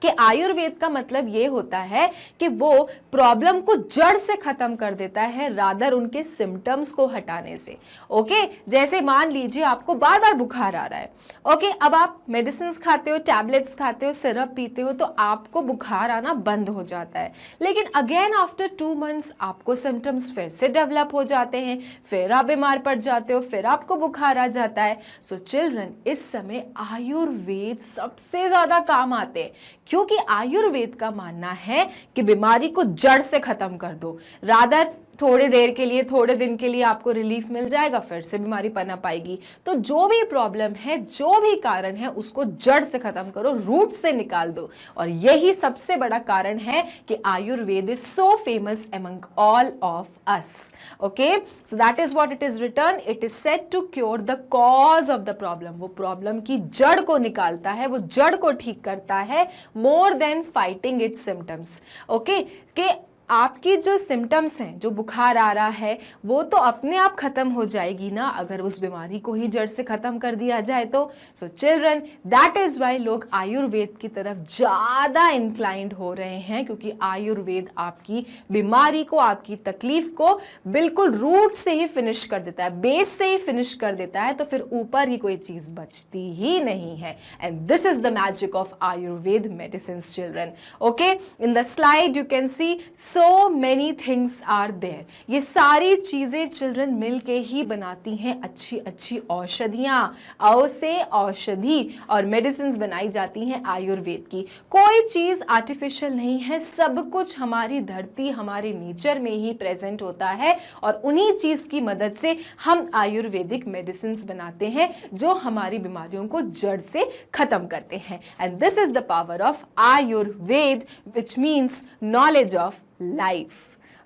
कि आयुर्वेद का मतलब ये होता है कि वो प्रॉब्लम को जड़ से खत्म कर देता है, रादर उनके सिम्टम्स को हटाने से। ओके, जैसे मान लीजिए आपको बार बार बुखार आ रहा है। ओके, अब आप मेडिसिन खाते हो, टैबलेट्स खाते हो, सिरप पीते हो, तो आपको बुखार आना बंद हो जाता है। लेकिन अगेन आफ्टर 2 मंथ्स आपको सिम्टम्स फिर से डेवलप हो जाते हैं, फिर आप बीमार पड़ जाते हो, फिर आपको बुखार आ जाता है। सो चिल्ड्रन, इस समय आयुर्वेद सबसे ज्यादा काम आते हैं, क्योंकि आयुर्वेद का मानना है कि बीमारी को जड़ से खत्म कर दो। रादर थोड़ी देर के लिए, थोड़े दिन के लिए आपको रिलीफ मिल जाएगा, फिर से बीमारी पनप आएगी। तो जो भी प्रॉब्लम है, जो भी कारण है, उसको जड़ से खत्म करो, रूट से निकाल दो। और यही सबसे बड़ा कारण है कि Ayurveda is so famous among all of us. Okay, so that is what it is written. It is said to cure the cause of the problem. वो प्रॉब्लम की जड़ को निकालता है, वो जड़ को ठीक करता है, more than fighting it's symptoms. Okay, कि आपकी जो सिम्टम्स हैं, जो बुखार आ रहा है, वो तो अपने आप खत्म हो जाएगी ना, अगर उस बीमारी को ही जड़ से खत्म कर दिया जाए तो। So children, that is why लोग आयुर्वेद की तरफ ज्यादा इंक्लाइंड हो रहे हैं, क्योंकि आयुर्वेद आपकी बीमारी को, आपकी तकलीफ को बिल्कुल रूट से ही फिनिश कर देता है, बेस से ही फिनिश कर देता है, तो फिर ऊपर ही कोई चीज बचती ही नहीं है। And this is the magic of Ayurveda medicine children. Okay, in the slide you can C so many things are there. ये सारी चीजें चिल्ड्रन मिलके ही बनाती हैं अच्छी अच्छी औषधियाँ। औ से औषधि और मेडिसिन बनाई जाती हैं आयुर्वेद की। कोई चीज आर्टिफिशियल नहीं है, सब कुछ हमारी धरती, हमारे नेचर में ही प्रेजेंट होता है, और उन्हीं चीज की मदद से हम आयुर्वेदिक मेडिसिन बनाते हैं जो हमारी बीमारियों को जड़ से खत्म करते हैं। And this is the power of Ayurveda, which means knowledge of life.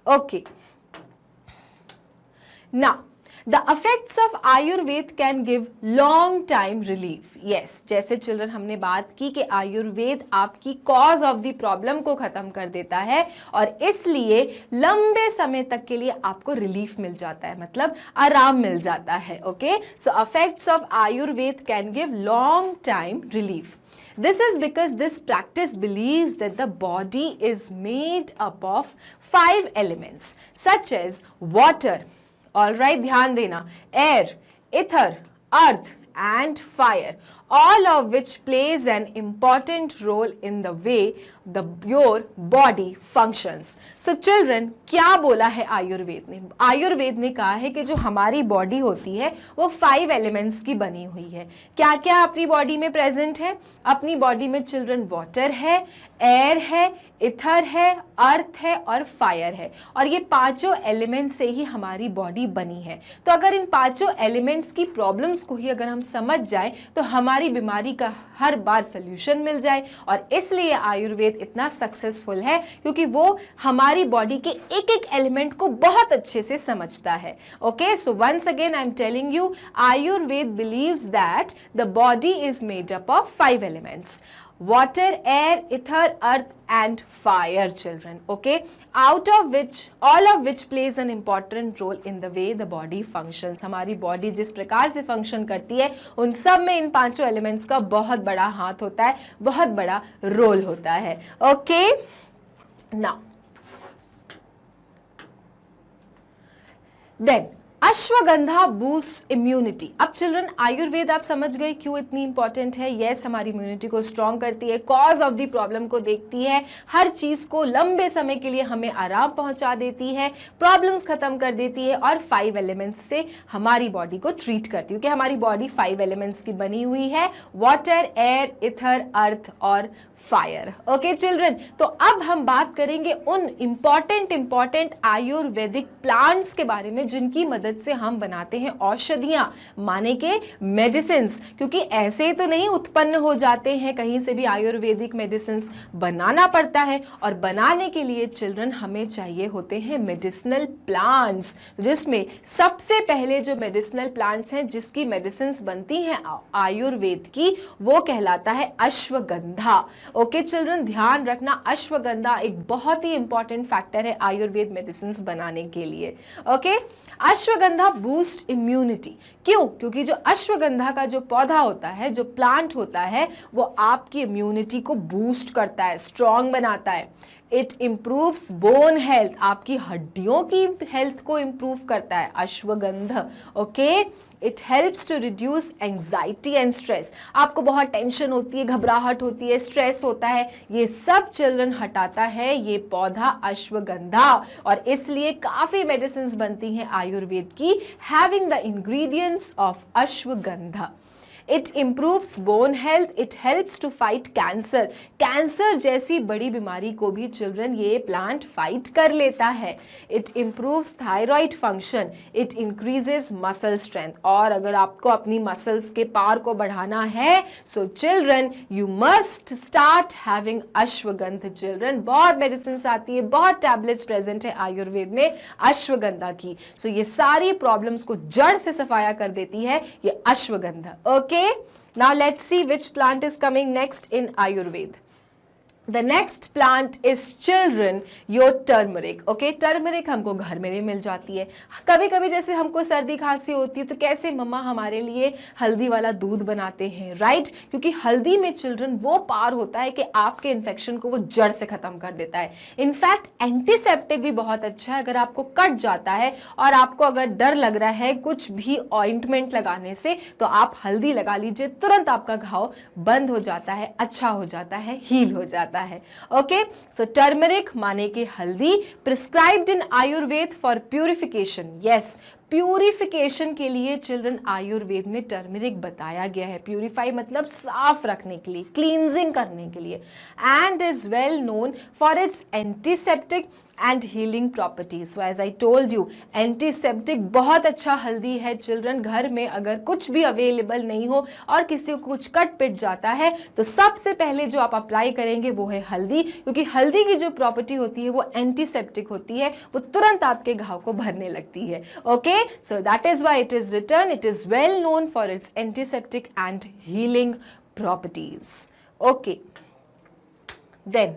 Okay, now the effects of Ayurved can give long time relief. Yes, जैसे चिल्ड्रन हमने बात की कि आयुर्वेद आपकी कॉज ऑफ द प्रॉब्लम को खत्म कर देता है, और इसलिए लंबे समय तक के लिए आपको रिलीफ मिल जाता है, मतलब आराम मिल जाता है। Okay, so effects of Ayurved can give long time relief. This is because this practice believes that the body is made up of 5 elements such as water, all right, ध्यान देना, air, ether, earth and fire. all of which plays an important role in the way your body functions. So children, क्या बोला है आयुर्वेद ने? आयुर्वेद ने कहा है कि जो हमारी बॉडी होती है वो 5 एलिमेंट्स की बनी हुई है. क्या क्या अपनी बॉडी में प्रेजेंट है? अपनी बॉडी में चिल्ड्रन वाटर है, एयर है, इथर है, अर्थ है और फायर है. और ये पांचों एलिमेंट से ही हमारी बॉडी बनी है. तो अगर इन पांचों एलिमेंट्स की प्रॉब्लम्स को ही अगर हम समझ जाएं तो हमारी बीमारी का हर बार सोल्यूशन मिल जाए. और इसलिए आयुर्वेद इतना सक्सेसफुल है क्योंकि वो हमारी बॉडी के एक एक एलिमेंट को बहुत अच्छे से समझता है. Okay, so once again I am telling you, Ayurveda believes that the body is made up of 5 elements: water, air, ether, earth and fire, children. Okay, out of which all of which plays an important role in the way the body functions. हमारी body जिस प्रकार से function करती है उन सब में इन पांचों एलिमेंट्स का बहुत बड़ा हाथ होता है, बहुत बड़ा रोल होता है. Okay, now then Ashwagandha boost immunity. अब चिल्ड्रन, आयुर्वेद आप समझ गए क्यों इतनी इंपॉर्टेंट है. यस, हमारी इम्यूनिटी को स्ट्रॉन्ग करती है, कॉज ऑफ द प्रॉब्लम को देखती है, हर चीज को लंबे समय के लिए हमें आराम पहुंचा देती है, प्रॉब्लम्स खत्म कर देती है और 5 एलिमेंट्स से हमारी बॉडी को ट्रीट करती है. क्योंकि हमारी बॉडी 5 एलिमेंट्स की बनी हुई है: वाटर, एयर, इथर, अर्थ और फायर. ओके चिल्ड्रन, तो अब हम बात करेंगे उन इंपॉर्टेंट आयुर्वेदिक प्लांट्स के बारे में जिनकी मदद से हम बनाते हैं औषधियां, माने के मेडिसिन्स. क्योंकि ऐसे तो नहीं उत्पन्न हो जाते हैं, कहीं से भी आयुर्वेदिक मेडिसिन्स बनाना पड़ता है. और बनाने के लिए चिल्ड्रन हमें चाहिए होते हैं मेडिसिनल प्लांट्स, जिसमें सबसे पहले जो मेडिसिनल प्लांट्स हैं जिसकी मेडिसिन्स बनती हैं आयुर्वेद की, वो कहलाता है अश्वगंधा. ओके चिल्ड्रन, ध्यान रखना, अश्वगंधा एक बहुत ही इंपॉर्टेंट फैक्टर है आयुर्वेद मेडिसिन्स बनाने के लिए. Okay, ashwagandha boost immunity. क्यों? क्योंकि जो अश्वगंधा का जो पौधा होता है, जो प्लांट होता है, वो आपकी इम्यूनिटी को बूस्ट करता है, स्ट्रॉन्ग बनाता है. इट इम्प्रूव्स बोन हेल्थ, आपकी हड्डियों की हेल्थ को इम्प्रूव करता है Ashwagandha. Okay, it helps to reduce anxiety and stress. आपको बहुत टेंशन होती है, घबराहट होती है, स्ट्रेस होता है, ये सब चिल्ड्रन हटाता है ये पौधा अश्वगंधा. और इसलिए काफी मेडिसिन्स बनती हैं आयुर्वेद की having the ingredients of Ashwagandha. It improves bone health, it helps to fight cancer. Cancer जैसी बड़ी बीमारी को भी चिल्ड्रन ये प्लांट फाइट कर लेता है. It improves thyroid function, it increases muscle strength. और अगर आपको अपनी मसल्स के पावर को बढ़ाना है, so children you must start having ashwagandha. Children, बहुत मेडिसिन आती है, बहुत टैबलेट्स प्रेजेंट है आयुर्वेद में अश्वगंधा की. सो ये सारी प्रॉब्लम्स को जड़ से सफाया कर देती है ये ashwagandha. Okay, now let's see which plant is coming next in Ayurveda. The next plant is children your turmeric. Okay, turmeric हमको घर में भी मिल जाती है. कभी कभी जैसे हमको सर्दी खांसी होती है तो कैसे मम्मा हमारे लिए हल्दी वाला दूध बनाते हैं, राइट? क्योंकि हल्दी में चिल्ड्रन वो पावर होता है कि आपके इन्फेक्शन को वो जड़ से खत्म कर देता है. इनफैक्ट एंटीसेप्टिक भी बहुत अच्छा है. अगर आपको कट जाता है और आपको अगर डर लग रहा है कुछ भी ऑइंटमेंट लगाने से, तो आप हल्दी लगा लीजिए, तुरंत आपका घाव बंद हो जाता है, अच्छा हो जाता है, हील हो जाता है. ओके, सो टर्मरिक माने कि हल्दी, prescribed in Ayurveda for purification. Yes, purification के लिए चिल्ड्रन आयुर्वेद में टर्मरिक बताया गया है. प्यूरिफाई मतलब साफ रखने के लिए, क्लींजिंग करने के लिए. And is well known for its antiseptic and healing properties. So as I told you, antiseptic बहुत अच्छा हल्दी है चिल्ड्रन. घर में अगर कुछ भी अवेलेबल नहीं हो और किसी को कुछ कट पिट जाता है तो सबसे पहले जो आप अप्लाई करेंगे वो है हल्दी. क्योंकि हल्दी की जो प्रॉपर्टी होती है वो एंटीसेप्टिक होती है, वो तुरंत आपके घाव को भरने लगती है. Okay, so that is why it is written, it is well known for its antiseptic and healing properties. Okay, then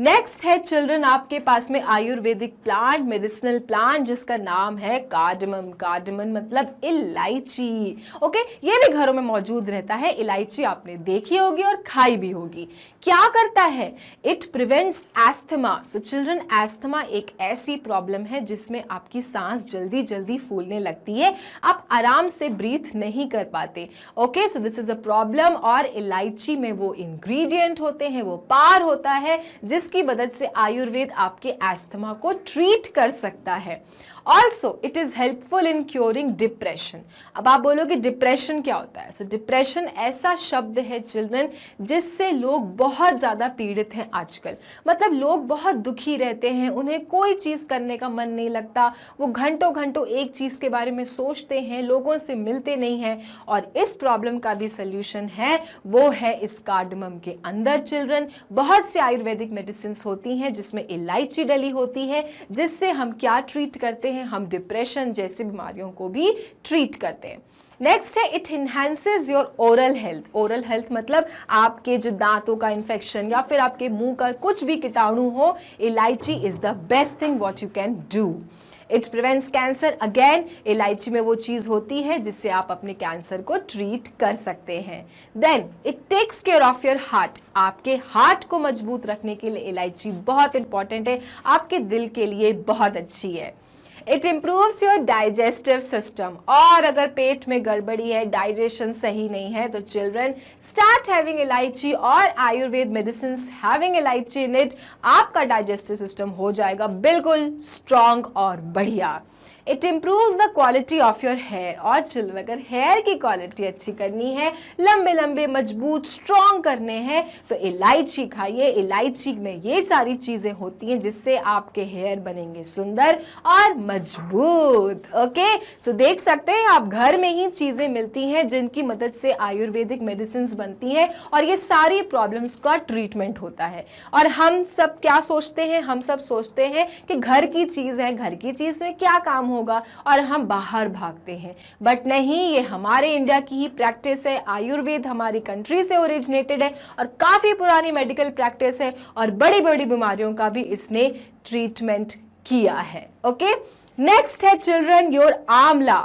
next है चिल्ड्रन आपके पास में आयुर्वेदिक प्लांट, मेडिसिनल प्लांट जिसका नाम है कार्डमम। कार्डमम मतलब इलायची। ओके, ये भी घरों में मौजूद रहता है। इलायची आपने देखी होगी और खाई भी होगी। क्या करता है? It prevents asthma. So children, asthma एक ऐसी प्रॉब्लम है जिसमें आपकी सांस जल्दी जल्दी फूलने लगती है, आप आराम से ब्रीथ नहीं कर पाते। Okay, so this is a problem. और इलायची में वो इंग्रेडिएंट होते हैं, वो पार होता है जिसकी मदद से आयुर्वेद आपके एस्थमा को ट्रीट कर सकता है। Also it is helpful in curing depression. अब आप बोलोगे डिप्रेशन क्या होता है? सो डिप्रेशन ऐसा शब्द है चिल्ड्रन जिससे लोग बहुत ज्यादा पीड़ित हैं आजकल। मतलब लोग बहुत दुखी रहते हैं, उन्हें कोई चीज करने का मन नहीं लगता, वो घंटों घंटों एक चीज के बारे में सोचते हैं, लोगों से मिलते नहीं हैं। और इस प्रॉब्लम का भी सोल्यूशन है, वो है इस कार्डमम के अंदर। चिल्ड्रन, बहुत से आयुर्वेदिक मेडिसिन होती हैं जिसमें इलायची डली होती है, जिससे हम क्या ट्रीट करते हैं? हम डिप्रेशन जैसी बीमारियों को भी ट्रीट करते हैं। नेक्स्ट है it enhances your oral health. Oral health मतलब आपके जो दांतों का इन्फेक्शन या फिर आपके मुंह का कुछ भी कीटाणु हो, इलायची is the best thing what you can do. It prevents cancer. Again, इलायची में वो चीज होती है जिससे आप अपने कैंसर को ट्रीट कर सकते हैं। Then it takes care of your heart. आपके हार्ट को मजबूत रखने के लिए इलायची बहुत इंपॉर्टेंट है, आपके दिल के लिए बहुत अच्छी है। It improves your digestive system. और अगर पेट में गड़बड़ी है, डाइजेशन सही नहीं है, तो चिल्ड्रन स्टार्ट हैविंग इलायची और Ayurveda medicine having elaichi in it. आपका डाइजेस्टिव सिस्टम हो जाएगा बिल्कुल स्ट्रॉन्ग और बढ़िया। It improves the quality of your hair. और चिल्ड्रन, अगर हेयर की क्वालिटी अच्छी करनी है, लंबे लंबे मजबूत स्ट्रॉन्ग करने हैं, तो इलायची खाइए। इलायची में ये सारी चीजें होती हैं जिससे आपके हेयर बनेंगे सुंदर और मजबूत। ओके, सो देख सकते हैं आप, घर में ही चीजें मिलती हैं जिनकी मदद से आयुर्वेदिक मेडिसिन बनती हैं और ये सारी प्रॉब्लम्स का ट्रीटमेंट होता है। और हम सब क्या सोचते हैं? हम सब सोचते हैं कि घर की चीज है, घर की चीज में क्या काम होगा, और हम बाहर भागते हैं। बट नहीं, ये हमारे इंडिया की ही प्रैक्टिस है। आयुर्वेद हमारी कंट्री से ओरिजिनेटेड है और काफी पुरानी मेडिकल प्रैक्टिस है और बड़ी बड़ी बीमारियों का भी इसने ट्रीटमेंट किया है। ओके, नेक्स्ट है चिल्ड्रन योर आंवला।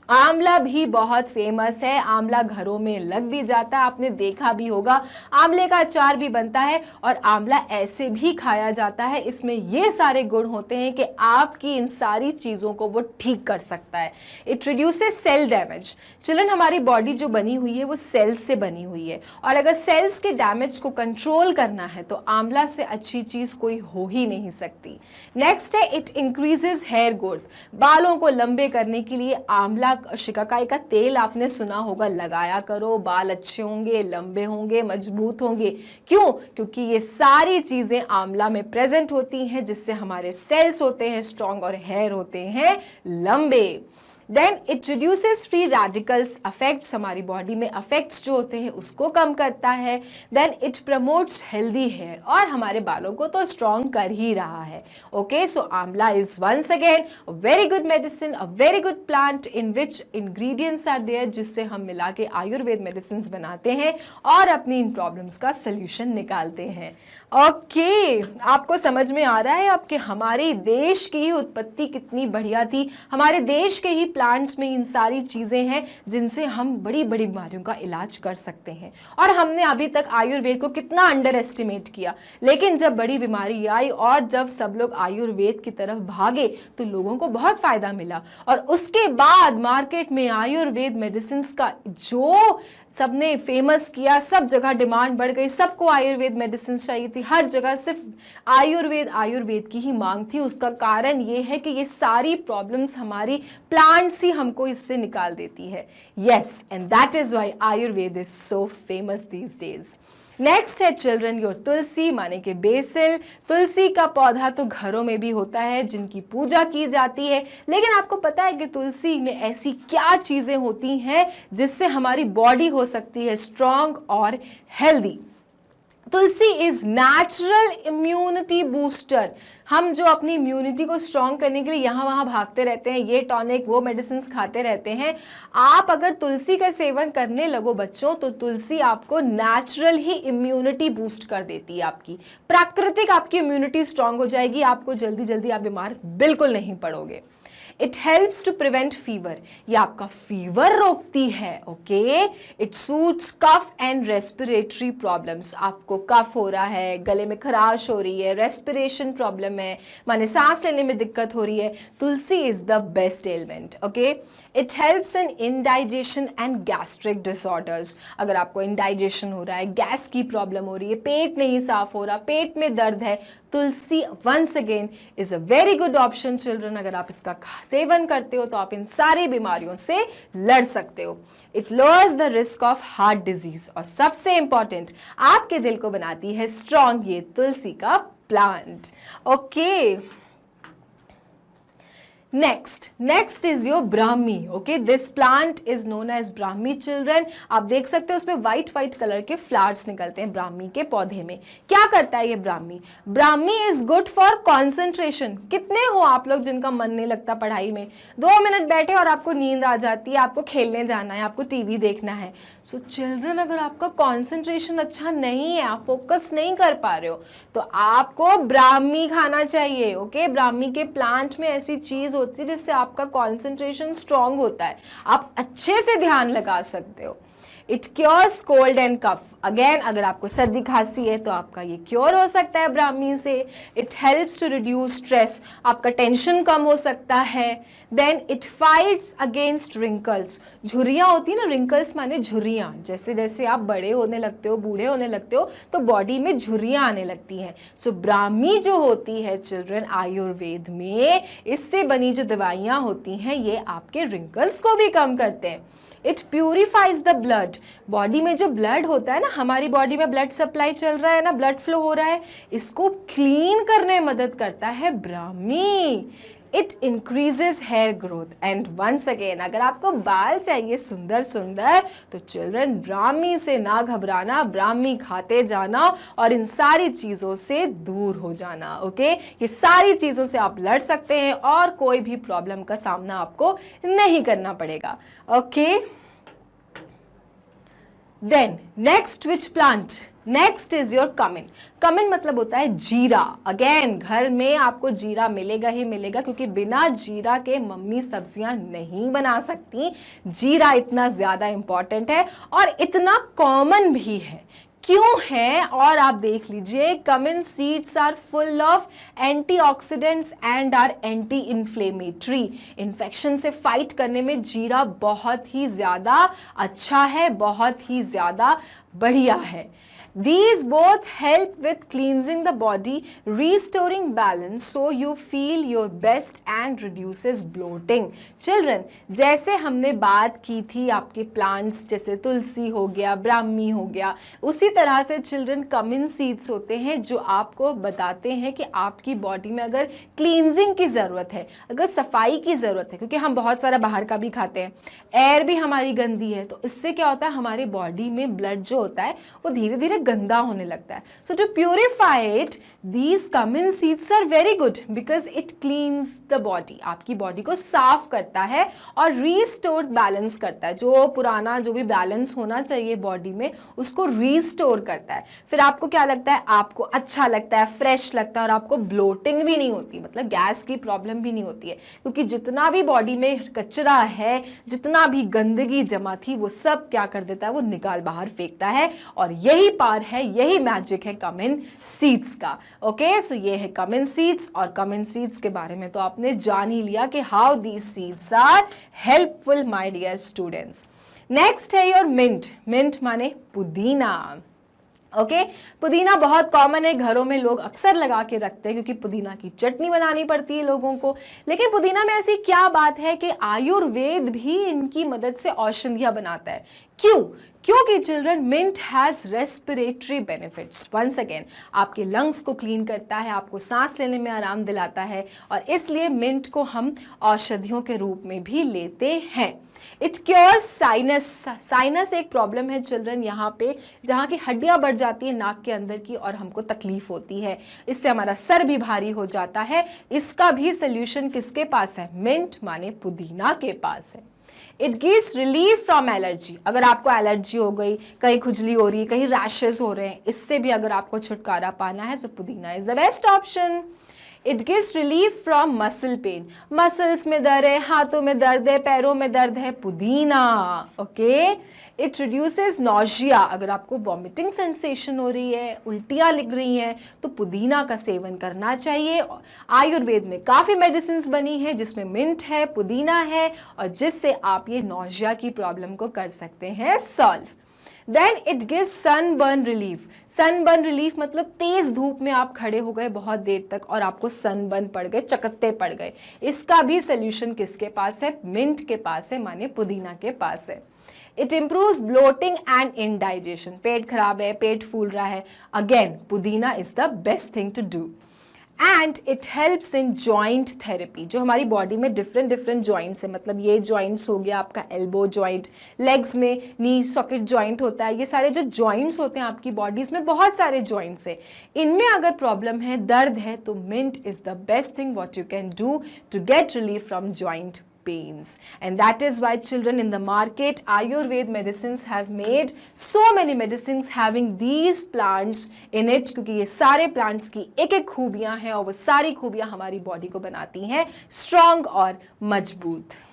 आंवला भी बहुत फेमस है। आंवला घरों में लग भी जाता है, आपने देखा भी होगा। आंवले का अचार भी बनता है और आंवला ऐसे भी खाया जाता है। इसमें ये सारे गुण होते हैं कि आपकी इन सारी चीज़ों को वो ठीक कर सकता है। It reduces cell damage. Children, हमारी बॉडी जो बनी हुई है वो सेल्स से बनी हुई है, और अगर सेल्स के डैमेज को कंट्रोल करना है तो आंवला से अच्छी चीज़ कोई हो ही नहीं सकती। नेक्स्ट है इट इंक्रीजेस हेयर ग्रोथ। बालों को लंबे करने के लिए आंवला शिकाकाई का तेल आपने सुना होगा, लगाया करो, बाल अच्छे होंगे, लंबे होंगे, मजबूत होंगे। क्यों? क्योंकि ये सारी चीजें आंवला में प्रेजेंट होती हैं जिससे हमारे सेल्स होते हैं स्ट्रॉन्ग और हेयर होते हैं लंबे। Then it reduces free radicals affects. हमारी बॉडी में अफेक्ट्स जो होते हैं उसको कम करता है। Then it promotes healthy hair, और हमारे बालों को तो स्ट्रॉन्ग कर ही रहा है। Okay, so amla is once again a very good medicine, a very good plant in which ingredients are there, जिससे हम मिला के आयुर्वेद मेडिसिन बनाते हैं और अपनी इन प्रॉब्लम्स का सोल्यूशन निकालते हैं। ओके, आपको समझ में आ रहा है आपके हमारे देश की ही उत्पत्ति कितनी बढ़िया थी। हमारे देश के ही प्लांट्स में इन सारी चीज़ें हैं जिनसे हम बड़ी बड़ी बीमारियों का इलाज कर सकते हैं। और हमने अभी तक आयुर्वेद को कितना अंडर एस्टिमेट किया, लेकिन जब बड़ी बीमारी आई और जब सब लोग आयुर्वेद की तरफ भागे तो लोगों को बहुत फायदा मिला। और उसके बाद मार्केट में आयुर्वेद मेडिसिन का जो सबने फेमस किया, सब जगह डिमांड बढ़ गई, सबको आयुर्वेद मेडिसिन चाहिए थी, हर जगह सिर्फ आयुर्वेद की ही मांग थी। उसका कारण ये है कि ये सारी प्रॉब्लम्स हमारी प्लांट्स ही हमको इससे निकाल देती है। Yes, and that is why Ayurveda is so famous these days. Next है चिल्ड्रन योर तुलसी, माने के बेसिल। तुलसी का पौधा तो घरों में भी होता है जिनकी पूजा की जाती है, लेकिन आपको पता है कि तुलसी में ऐसी क्या चीज़ें होती हैं जिससे हमारी बॉडी हो सकती है स्ट्रॉन्ग और healthy. Tulsi is natural immunity booster. हम जो अपनी इम्यूनिटी को स्ट्रॉन्ग करने के लिए यहाँ वहाँ भागते रहते हैं, ये टॉनिक वो मेडिसिन खाते रहते हैं, आप अगर तुलसी का सेवन करने लगो बच्चों, तो तुलसी आपको नेचुरल ही इम्यूनिटी बूस्ट कर देती है। आपकी प्राकृतिक आपकी इम्यूनिटी स्ट्रांग हो जाएगी, आपको जल्दी जल्दी आप बीमार बिल्कुल नहीं पड़ोगे। It helps to prevent fever, ये आपका फीवर रोकती है। Okay, it soothes cough and respiratory problems, आपको कफ हो रहा है, गले में खराश हो रही है, रेस्पिरेशन प्रॉब्लम है, माने सांस लेने में दिक्कत हो रही है, tulsi is the best element. Okay, it helps in indigestion and gastric disorders, अगर आपको इंडाइजेशन हो रहा है, गैस की प्रॉब्लम हो रही है, पेट नहीं साफ हो रहा, पेट में दर्द है, tulsi once again is a very good option children. अगर आप इसका सेवन करते हो तो आप इन सारी बीमारियों से लड़ सकते हो। It lowers the risk of heart disease, और सबसे इंपॉर्टेंट आपके दिल को बनाती है स्ट्रॉन्ग ये तुलसी का plant. Okay, next is your brahmi. Okay, this plant is known as brahmi children। आप देख सकते हो उसमें व्हाइट कलर के फ्लावर्स निकलते हैं ब्राह्मी के पौधे में। क्या करता है ये Brahmi is good for concentration. कितने हो आप लोग जिनका मन नहीं लगता पढ़ाई में, 2 मिनट बैठे और आपको नींद आ जाती है, आपको खेलने जाना है, आपको टीवी देखना है। सो चिल्ड्रन, अगर आपका कॉन्सेंट्रेशन अच्छा नहीं है, आप फोकस नहीं कर पा रहे हो, तो आपको ब्राह्मी खाना चाहिए। ओके, ब्राह्मी के प्लांट में ऐसी चीज होती है जिससे आपका कंसंट्रेशन स्ट्रांग होता है, आप अच्छे से ध्यान लगा सकते हो। It cures cold and cough, again अगर आपको सर्दी खांसी है तो आपका ये क्योर हो सकता है ब्राह्मी से। It helps to reduce stress, आपका टेंशन कम हो सकता है। Then it fights against wrinkles, झुर्रियाँ होती है ना, रिंकल्स माने झुर्रियाँ, जैसे जैसे आप बड़े होने लगते हो, बूढ़े होने लगते हो, तो बॉडी में झुर्रियाँ आने लगती हैं। सो ब्राह्मी जो होती है चिल्ड्रन आयुर्वेद में, इससे बनी जो दवाइयाँ होती हैं ये आपके रिंकल्स को भी कम करते हैं। It purifies the blood, body में जो ब्लड होता है ना, हमारी बॉडी में ब्लड सप्लाई चल रहा है ना, ब्लड फ्लो हो रहा है, इसको क्लीन करने में मदद करता है brahmi. It increases hair growth, and once again अगर आपको बाल चाहिए सुंदर सुंदर, तो चिल्ड्रन ब्राह्मी से ना घबराना, ब्राह्मी खाते जाना और इन सारी चीज़ों से दूर हो जाना। ओके, ये सारी चीज़ों से आप लड़ सकते हैं और कोई भी प्रॉब्लम का सामना आपको नहीं करना पड़ेगा। Okay, then next which plant, next is your cumin. Cumin मतलब होता है जीरा। अगेन घर में आपको जीरा मिलेगा ही मिलेगा, क्योंकि बिना जीरा के मम्मी सब्जियां नहीं बना सकती। जीरा इतना ज़्यादा इंपॉर्टेंट है और इतना कॉमन भी है। क्यों है, और आप देख लीजिए, cumin seeds are full of antioxidants and are anti inflammatory. Infection से फाइट करने में जीरा बहुत ही ज़्यादा अच्छा है, बहुत ही ज़्यादा बढ़िया है। These both help with cleansing the body, restoring balance so you feel your best and reduces bloating. Children, जैसे हमने बात की थी आपके प्लांट्स जैसे तुलसी हो गया, ब्राह्मी हो गया, उसी तरह से चिल्ड्रन कमिन सीड्स होते हैं जो आपको बताते हैं कि आपकी बॉडी में अगर क्लींजिंग की ज़रूरत है, अगर सफाई की ज़रूरत है, क्योंकि हम बहुत सारा बाहर का भी खाते हैं, एयर भी हमारी गंदी है, तो इससे क्या होता है, हमारे बॉडी में ब्लड जो होता है वो धीरे धीरे गंदा होने लगता है। So to purify it, these cumin seeds are very good because it cleanses the body, आपकी बॉडी को साफ करता है और रीस्टोर बैलेंस करता है। जो पुराना जो भी बैलेंस होना चाहिए बॉडी में उसको रीस्टोर करता है। फिर आपको क्या लगता है, आपको अच्छा लगता है, फ्रेश लगता है और आपको ब्लोटिंग भी नहीं होती, मतलब गैस की प्रॉब्लम भी नहीं होती है, क्योंकि जितना भी बॉडी में कचरा है, जितना भी गंदगी जमा थी, वो सब क्या कर देता है, वो निकाल बाहर फेंकता है। और यही पार है, यही मैजिक है कमिन सीड्स का। ओके, सो ये है कमिन सीड्स, और कमिन सीड्स के बारे में तो आपने जान ही लिया कि how these seeds are helpful my dear students. Next है योर मिंट। मिंट माने पुदीना। ओके, पुदीना बहुत कॉमन है, घरों में लोग अक्सर लगा के रखते हैं क्योंकि पुदीना की चटनी बनानी पड़ती है लोगों को। लेकिन पुदीना में ऐसी क्या बात है कि आयुर्वेद भी इनकी मदद से औषधियाँ बनाता है। क्यों? क्योंकि children mint has respiratory benefits. Once again, आपके लंग्स को क्लीन करता है, आपको सांस लेने में आराम दिलाता है, और इसलिए मिंट को हम औषधियों के रूप में भी लेते हैं। It cures sinus. साइनस एक प्रॉब्लम है चिल्ड्रन यहाँ पे, जहाँ की हड्डियाँ बढ़ जाती है नाक के अंदर की और हमको तकलीफ होती है, इससे हमारा सर भी भारी हो जाता है। इसका भी सोल्यूशन किसके पास है? मिंट माने पुदीना के पास है। It gives relief from allergy. अगर आपको एलर्जी हो गई, कहीं खुजली हो रही है, कहीं रैशेस हो रहे हैं, इससे भी अगर आपको छुटकारा पाना है तो पुदीना is the best option. It gives relief from muscle pain. Muscles में दर्द है, हाथों में दर्द है, पैरों में दर्द है, पुदीना। ओके। It reduces nausea. अगर आपको वॉमिटिंग सेंसेशन हो रही है, उल्टियाँ लग रही हैं, तो पुदीना का सेवन करना चाहिए। आयुर्वेद में काफ़ी मेडिसिन बनी है जिसमें मिंट है, पुदीना है, और जिससे आप ये नॉजिया की प्रॉब्लम को कर सकते हैं solve. Then it gives sunburn relief. Sunburn relief मतलब तेज धूप में आप खड़े हो गए बहुत देर तक और आपको सनबर्न पड़ गए, चकत्ते पड़ गए, इसका भी सोल्यूशन किसके पास है? मिंट के पास है, माने पुदीना के पास है। It improves bloating and indigestion. पेट खराब है, पेट फूल रहा है, again pudina is the best thing to do. And it helps in joint therapy. जो हमारी बॉडी में डिफरेंट जॉइंट्स है, मतलब ये जॉइंट्स हो गया आपका एल्बो जॉइंट, लेग्स में नी सॉकेट जॉइंट होता है, ये सारे जो जॉइंट्स होते हैं आपकी बॉडीज में, बहुत सारे जॉइंट्स है, इनमें अगर प्रॉब्लम है, दर्द है, तो mint is the best thing what you can do to get relief from joint pains. And that is why children in the market, Ayurved medicines have made so many medicines having these plants in it, क्योंकि ये सारे plants की एक एक खूबियां हैं और वो सारी खूबियां हमारी बॉडी को बनाती हैं स्ट्रॉन्ग और मजबूत।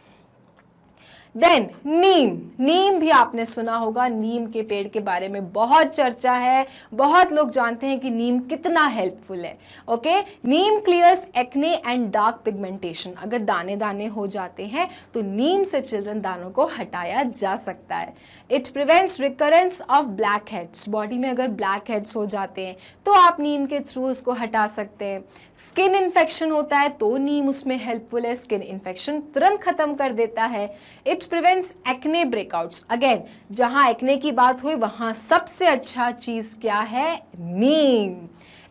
देन नीम भी आपने सुना होगा, नीम के पेड़ के बारे में बहुत चर्चा है, बहुत लोग जानते हैं कि नीम कितना हेल्पफुल है। Okay, Neem clears acne and dark pigmentation. अगर दाने दाने हो जाते हैं तो नीम से चिल्ड्रन दानों को हटाया जा सकता है। It prevents recurrence of black heads. Body में अगर ब्लैक हेड्स हो जाते हैं तो आप नीम के थ्रू उसको हटा सकते हैं। स्किन इन्फेक्शन होता है तो नीम उसमें हेल्पफुल है, स्किन इन्फेक्शन तुरंत खत्म कर देता है। It prevents acne breakouts. Again, जहां एक्ने की बात हुई वहां सबसे अच्छा चीज क्या है? नीम।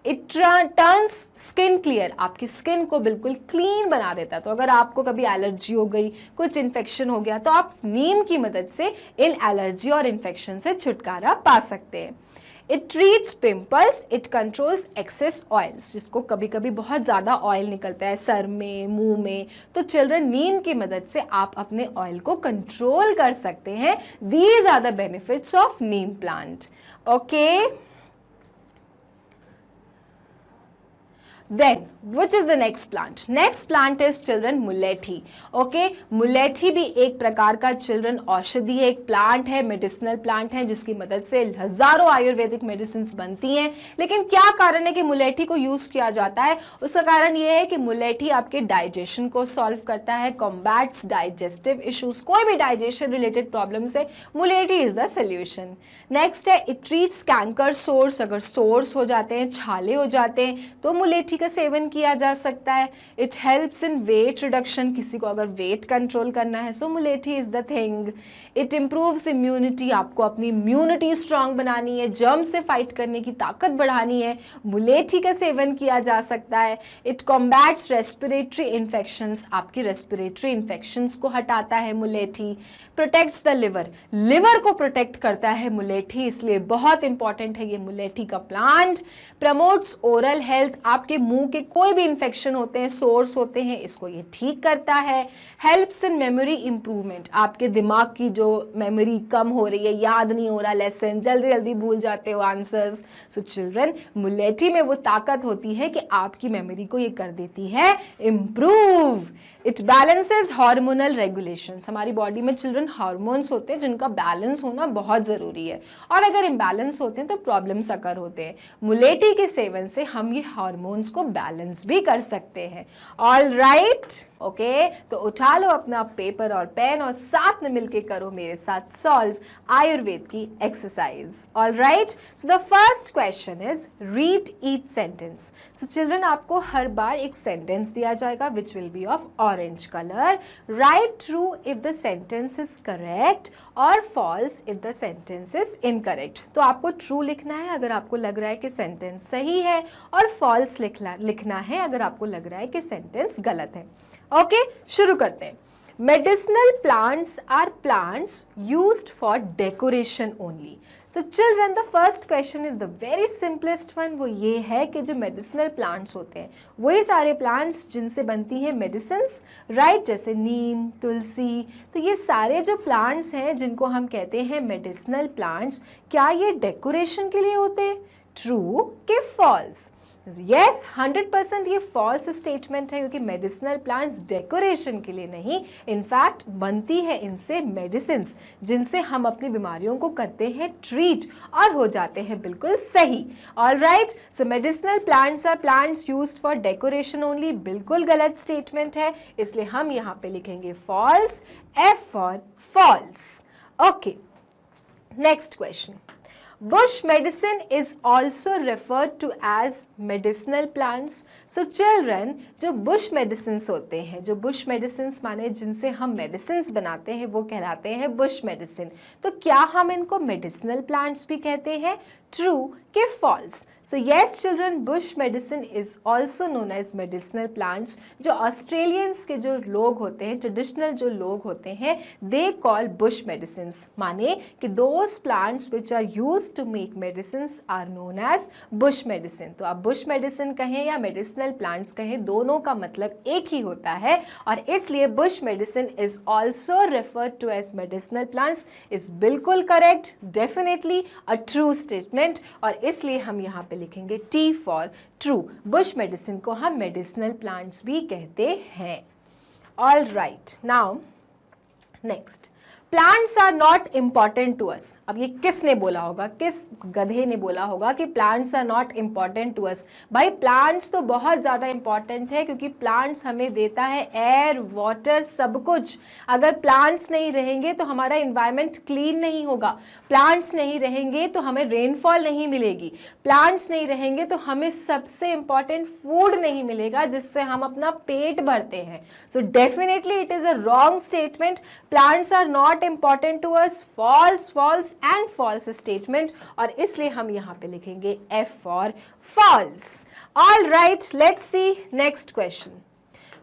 It turns skin clear. आपकी स्किन को बिल्कुल क्लीन बना देता है। तो अगर आपको कभी एलर्जी हो गई, कुछ इन्फेक्शन हो गया, तो आप नीम की मदद से इन एलर्जी और इन्फेक्शन से छुटकारा पा सकते हैं। It treats pimples. It controls excess oils. जिसको कभी कभी बहुत ज़्यादा ऑयल निकलता है सर में, मुंह में, तो चिल्ड्रन नीम की मदद से आप अपने ऑयल को कंट्रोल कर सकते हैं। These are the benefits of neem plant. Okay, then which is the next plant? Next plant is children mulethi. Okay, मुलेठी भी एक प्रकार का चिल्ड्रन औषधि है, एक प्लांट है, मेडिसिनल प्लांट है, जिसकी मदद से हजारों आयुर्वेदिक मेडिसिन बनती हैं। लेकिन क्या कारण है कि मुलेठी को यूज किया जाता है? उसका कारण यह है कि मुलेठी आपके डाइजेशन को सॉल्व करता है, कॉम्बैट्स डाइजेस्टिव इश्यूज। कोई भी डाइजेशन रिलेटेड प्रॉब्लम से मुलेठी इज द सोल्यूशन। नेक्स्ट है इट ट्रीट्स कैंकर सोर्स। अगर सोर्स हो जाते हैं, छाले हो जाते हैं, तो मुलेठी का सेवन किया जा सकता है। It helps in weight reduction. किसी को अगर वेट कंट्रोल करना है so mulethi is the thing. It improves immunity. आपको अपनी इम्यूनिटी स्ट्रांग बनानी है, जर्म से फाइट करने की ताकत बढ़ानी है, मुलेठी का सेवन किया जा सकता है। It combats respiratory infections. आपकी रेस्पिरेटरी इन्फेक्शंस को हटाता है मुलेठी। Protects the liver. लिवर को प्रोटेक्ट करता है मुलेठी, इसलिए बहुत इंपॉर्टेंट है ये मुलेठी का प्लांट। Promotes oral health. आपके मुंह के कोई भी इन्फेक्शन होते हैं, सोर्स होते हैं, इसको ये ठीक करता है। Helps in memory improvement. आपके दिमाग की जो मेमोरी कम हो रही है, याद नहीं हो रहा लेसन, जल्दी जल्दी भूल जाते हो आंसर्स, सो चिल्ड्रन मुलेठी में वो ताकत होती है कि आपकी मेमोरी को ये कर देती है improve. It balances hormonal regulations. हमारी बॉडी में चिल्ड्रन हार्मोन्स होते हैं जिनका बैलेंस होना बहुत ज़रूरी है, और अगर इम्बैलेंस होते हैं तो प्रॉब्लम्स अकर होते हैं। मुलेठी के सेवन से हम ये हार्मोन्स को बैलेंस भी कर सकते हैं। ऑल राइट, ओके, तो उठा लो अपना पेपर और पेन और साथ में मिलके करो मेरे साथ सॉल्व आयुर्वेद की exercise. All right, so the first question is read each sentence. So children, आपको हर बार एक सेंटेंस दिया जाएगा which will be of orange colour. Write true if the sentence is correct और false if the sentence is incorrect. तो आपको true लिखना है अगर आपको लग रहा है कि सेंटेंस सही है, और फॉल्स लिखना है अगर आपको लग रहा है कि सेंटेंस गलत है। ओके, शुरू करते हैं। Medicinal plants are plants used for decoration only. So children, the first question is the very simplest one. वो ये है कि जो medicinal plants होते हैं वही सारे plants जिनसे बनती हैं medicines, right? जैसे नीम, तुलसी, तो ये सारे जो plants हैं जिनको हम कहते हैं medicinal plants, क्या ये decoration के लिए होते हैं? True कि false? यस, 100% ये फॉल्स स्टेटमेंट है, क्योंकि मेडिसिनल प्लांट्स डेकोरेशन के लिए नहीं, इनफैक्ट बनती है इनसे मेडिसिन्स जिनसे हम अपनी बीमारियों को करते हैं ट्रीट और हो जाते हैं बिल्कुल सही। All right, so medicinal plants are plants used for decoration only, बिल्कुल गलत स्टेटमेंट है, इसलिए हम यहाँ पे लिखेंगे false, F for false. Okay, next question. Bush medicine is also referred to as medicinal plants. So children, जो bush medicines होते हैं, जो bush medicines माने जिनसे हम medicines बनाते हैं, वो कहलाते हैं bush medicine। तो क्या हम इनको medicinal plants भी कहते हैं? True कि false? So yes children, bush medicine is also known as medicinal plants। जो ऑस्ट्रेलियंस के जो लोग होते हैं, ट्रेडिशनल जो लोग होते हैं, they call bush medicines, माने कि those plants which are used to make medicines are known as bush medicine। तो आप bush medicine कहें या medicinal plants कहें, दोनों का मतलब एक ही होता है, और इसलिए bush medicine is also referred to as medicinal plants is बिल्कुल correct, definitely a true statement, और इसलिए हम यहाँ पे लिखेंगे T for true. Bush medicine को हम मेडिसिनल प्लांट्स भी कहते हैं। All right, now next, plants are not important to us. अब ये किसने बोला होगा, किस गधे ने बोला होगा कि plants are not important to us? भाई प्लांट्स तो बहुत ज़्यादा इम्पॉर्टेंट है, क्योंकि प्लांट्स हमें देता है एयर, वाटर, सब कुछ। अगर प्लांट्स नहीं रहेंगे तो हमारा इन्वायरमेंट क्लीन नहीं होगा, प्लांट्स नहीं रहेंगे तो हमें रेनफॉल नहीं मिलेगी, प्लांट्स नहीं रहेंगे तो हमें सबसे इम्पॉर्टेंट फूड नहीं मिलेगा जिससे हम अपना पेट भरते हैं। So definitely it is a wrong statement. Plants are not important to us, false, false and false statement, और इसलिए हम यहाँ पे लिखेंगे F for false। All right, let's see next question.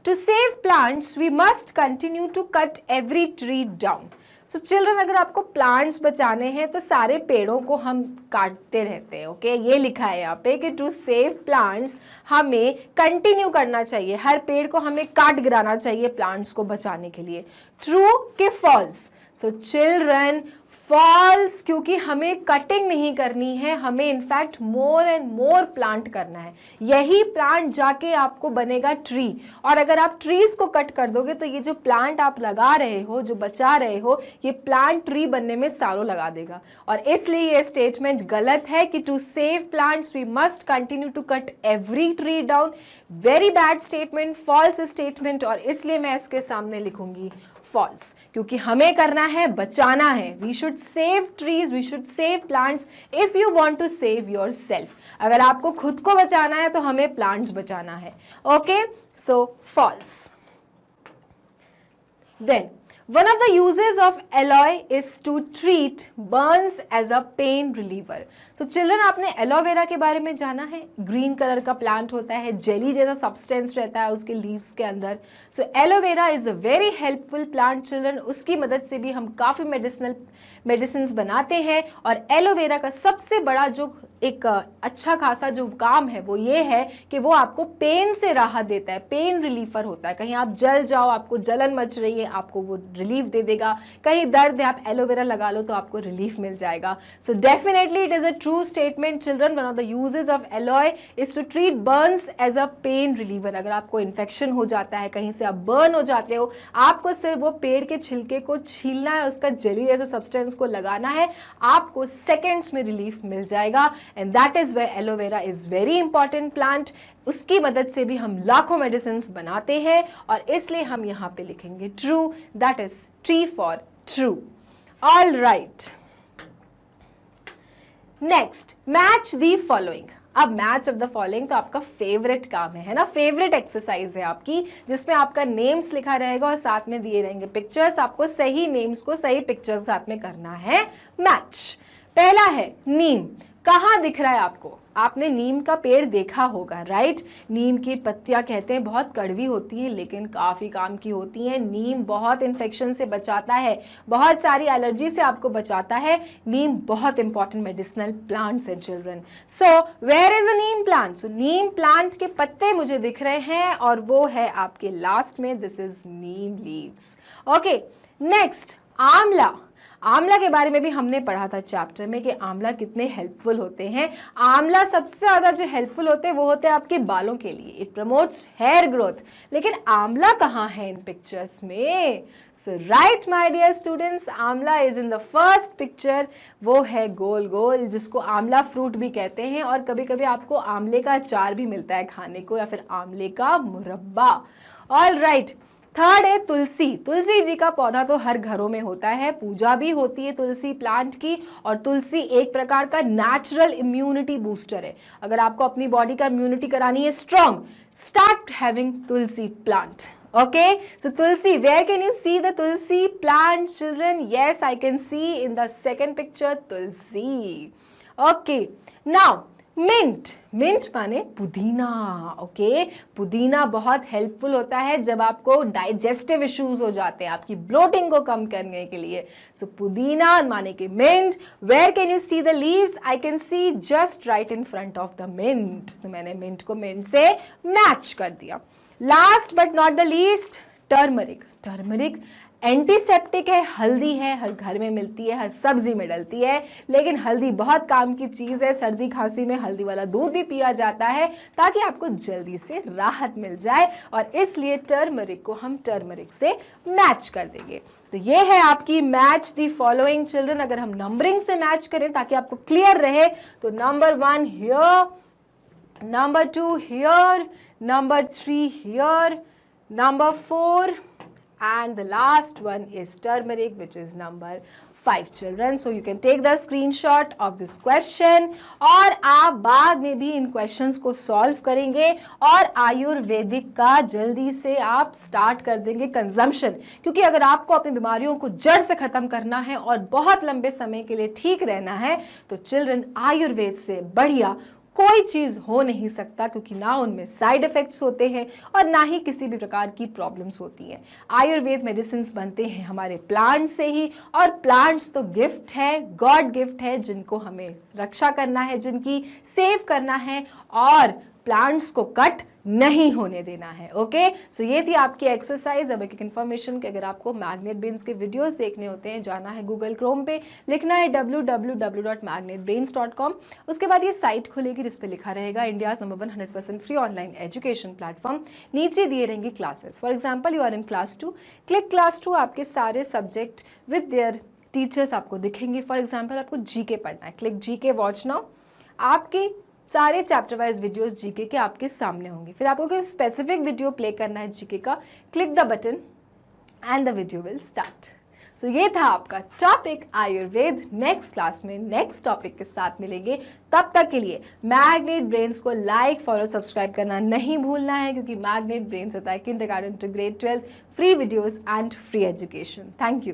To save plants, we must continue to cut every tree down. So children, अगर आपको plants बचाने हैं तो सारे पेड़ों को हम काटते रहते हैं। ओके, ये लिखा है यहाँ पे कि टू सेव प्लांट्स हमें कंटिन्यू करना चाहिए, हर पेड़ को हमें काट गिराना चाहिए प्लांट्स को बचाने के लिए। ट्रू कि फॉल्स? सो चिल्ड्रन, फॉल्स, क्योंकि हमें कटिंग नहीं करनी है, हमें in fact more and more plant करना है। यही प्लांट जाके आपको बनेगा ट्री, और अगर आप ट्रीज को कट कर दोगे तो ये जो प्लांट आप लगा रहे हो, जो बचा रहे हो, ये प्लांट ट्री बनने में सालों लगा देगा। और इसलिए ये स्टेटमेंट गलत है कि to save plants we must continue to cut every tree down. Very bad statement, false statement, और इसलिए मैं इसके सामने लिखूंगी फॉल्स, क्योंकि हमें करना है, बचाना है। We should save trees, we should save plants if you want to save yourself. अगर आपको खुद को बचाना है तो हमें प्लांट्स बचाना है। Okay, so false. Then one of the uses of aloe is to treat burns as a pain reliever. So children, आपने एलोवेरा के बारे में जाना है? ग्रीन कलर का प्लांट होता है, जेली जैसा सब्सटेंस रहता है उसके लीव्स के अंदर। सो aloe vera is a very helpful plant children, उसकी मदद से भी हम काफ़ी मेडिसिन बनाते हैं। और एलोवेरा का सबसे बड़ा जो एक अच्छा खासा जो काम है वो ये है कि वो आपको पेन से राहत देता है, पेन रिलीफर होता है। कहीं आप जल जाओ, आपको जलन मच रही है, आपको वो रिलीफ दे देगा। कहीं दर्द है, आप एलोवेरा लगा लो तो आपको रिलीफ मिल जाएगा। सो definitely it is a true statement children. One of the uses of alloy is to treat burns as a pain reliever. अगर आपको इन्फेक्शन हो जाता है, कहीं से आप बर्न हो जाते हो, आपको सिर्फ वो पेड़ के छिलके को छीलना है, उसका जेली जैसे सब्सटेंस को लगाना है, आपको सेकेंड्स में रिलीफ मिल जाएगा. And that is way aloe vera is very important plant. उसकी मदद से भी हम लाखों मेडिसिन बनाते हैं और इसलिए हम यहाँ पे लिखेंगे true. That is tree for true. All right, next match the following. अब मैच ऑफ द फॉलोइंग तो आपका फेवरेट काम है ना, फेवरेट एक्सरसाइज है आपकी, जिसमें आपका नेम्स लिखा रहेगा और साथ में दिए रहेंगे पिक्चर्स. आपको सही नेम्स को सही पिक्चर्स साथ में करना है मैच. पहला है नीम. कहाँ दिख रहा है आपको? आपने नीम का पेड़ देखा होगा, राइट. नीम की पत्तियां कहते हैं बहुत कड़वी होती हैं लेकिन काफ़ी काम की होती हैं. नीम बहुत इन्फेक्शन से बचाता है, बहुत सारी एलर्जी से आपको बचाता है. नीम बहुत इंपॉर्टेंट मेडिसिनल प्लांट्स है children. So where is a neem plant? So neem plant के पत्ते मुझे दिख रहे हैं और वो है आपके लास्ट में. This is Neem leaves. Okay, next आंवला. आंवला के बारे में भी हमने पढ़ा था चैप्टर में कि आंवला कितने हेल्पफुल होते हैं. आंवला सबसे ज़्यादा जो हेल्पफुल होते हैं वो होते हैं आपके बालों के लिए. It promotes hair growth. लेकिन आंवला कहाँ है इन पिक्चर्स में? So right my dear students, amla is in the first picture. वो है गोल गोल, जिसको आंवला फ्रूट भी कहते हैं और कभी कभी आपको आंवले का अचार भी मिलता है खाने को या फिर आंवले का मुरब्बा. ऑल राइट, थर्ड है तुलसी. तुलसी जी का पौधा तो हर घरों में होता है, पूजा भी होती है तुलसी प्लांट की. और तुलसी एक प्रकार का नेचुरल इम्यूनिटी बूस्टर है. अगर आपको अपनी बॉडी का इम्यूनिटी करानी है strong, start having Tulsi plant. Okay, so tulsi, where can you see the tulsi plant children? Yes, I can see in the second picture tulsi. Okay, now mint. Mint माने पुदीना. Okay, पुदीना बहुत helpful होता है जब आपको digestive issues हो जाते हैं, आपकी ब्लोटिंग को कम करने के लिए. सो पुदीना माने कि mint. Where can you see the leaves? I can see just right in front of the mint. तो मैंने मिंट को मिंट से मैच कर दिया. Last but not the least, turmeric. Turmeric antiseptic है, हल्दी है, हर घर में मिलती है, हर सब्जी में डलती है. लेकिन हल्दी बहुत काम की चीज़ है. सर्दी खांसी में हल्दी वाला दूध भी पिया जाता है ताकि आपको जल्दी से राहत मिल जाए. और इसलिए टर्मरिक को हम टर्मरिक से मैच कर देंगे. तो ये है आपकी मैच दी फॉलोइंग चिल्ड्रन. अगर हम नंबरिंग से मैच करें ताकि आपको क्लियर रहे, तो number 1 here, number 2 here, number 3 here, number 4, and the last one is turmeric, which is number 5 children. So you can take the screenshot of this question और आप बाद में भी इन questions को solve करेंगे और आयुर्वेदिक का जल्दी से आप start कर देंगे consumption. क्योंकि अगर आपको अपनी बीमारियों को जड़ से ख़त्म करना है और बहुत लंबे समय के लिए ठीक रहना है, तो children आयुर्वेद से बढ़िया कोई चीज़ हो नहीं सकता, क्योंकि ना उनमें साइड इफ़ेक्ट्स होते हैं और ना ही किसी भी प्रकार की प्रॉब्लम्स होती हैं. आयुर्वेद मेडिसिन बनते हैं हमारे प्लांट से ही, और प्लांट्स तो गिफ्ट है, गॉड गिफ्ट है, जिनको हमें रक्षा करना है, जिनकी सेव करना है और प्लांट्स को कट नहीं होने देना है. ओके, सो ये थी आपकी एक्सरसाइज. अब एक इन्फॉर्मेशन कि अगर आपको मैग्नेट ब्रेन्स के वीडियोस देखने होते हैं, जाना है गूगल क्रोम पे, लिखना है www.magnetbrains.com. उसके बाद ये साइट खुलेगी जिस पे लिखा रहेगा India number 1 100% free online education platform. नीचे दिए रहेंगे classes. For example, you are in class 2, click class 2. आपके सारे सब्जेक्ट विद देयर टीचर्स आपको दिखेंगे. फॉर एग्जाम्पल, आपको जीके पढ़ना है, क्लिक जीके वॉच नाउ. आपकी सारे चैप्टर वाइज वीडियोस जीके के आपके सामने होंगे. फिर आपको कोई स्पेसिफिक वीडियो प्ले करना है जीके का, click the button and the video will start. So ये था आपका टॉपिक आयुर्वेद. नेक्स्ट क्लास में नेक्स्ट टॉपिक के साथ मिलेंगे. तब तक के लिए मैग्नेट ब्रेन्स को लाइक, फॉलो, सब्सक्राइब करना नहीं भूलना है, क्योंकि मैग्नेट ब्रेन्स होता है kindergarten to grade 12 free videos and free education. Thank you.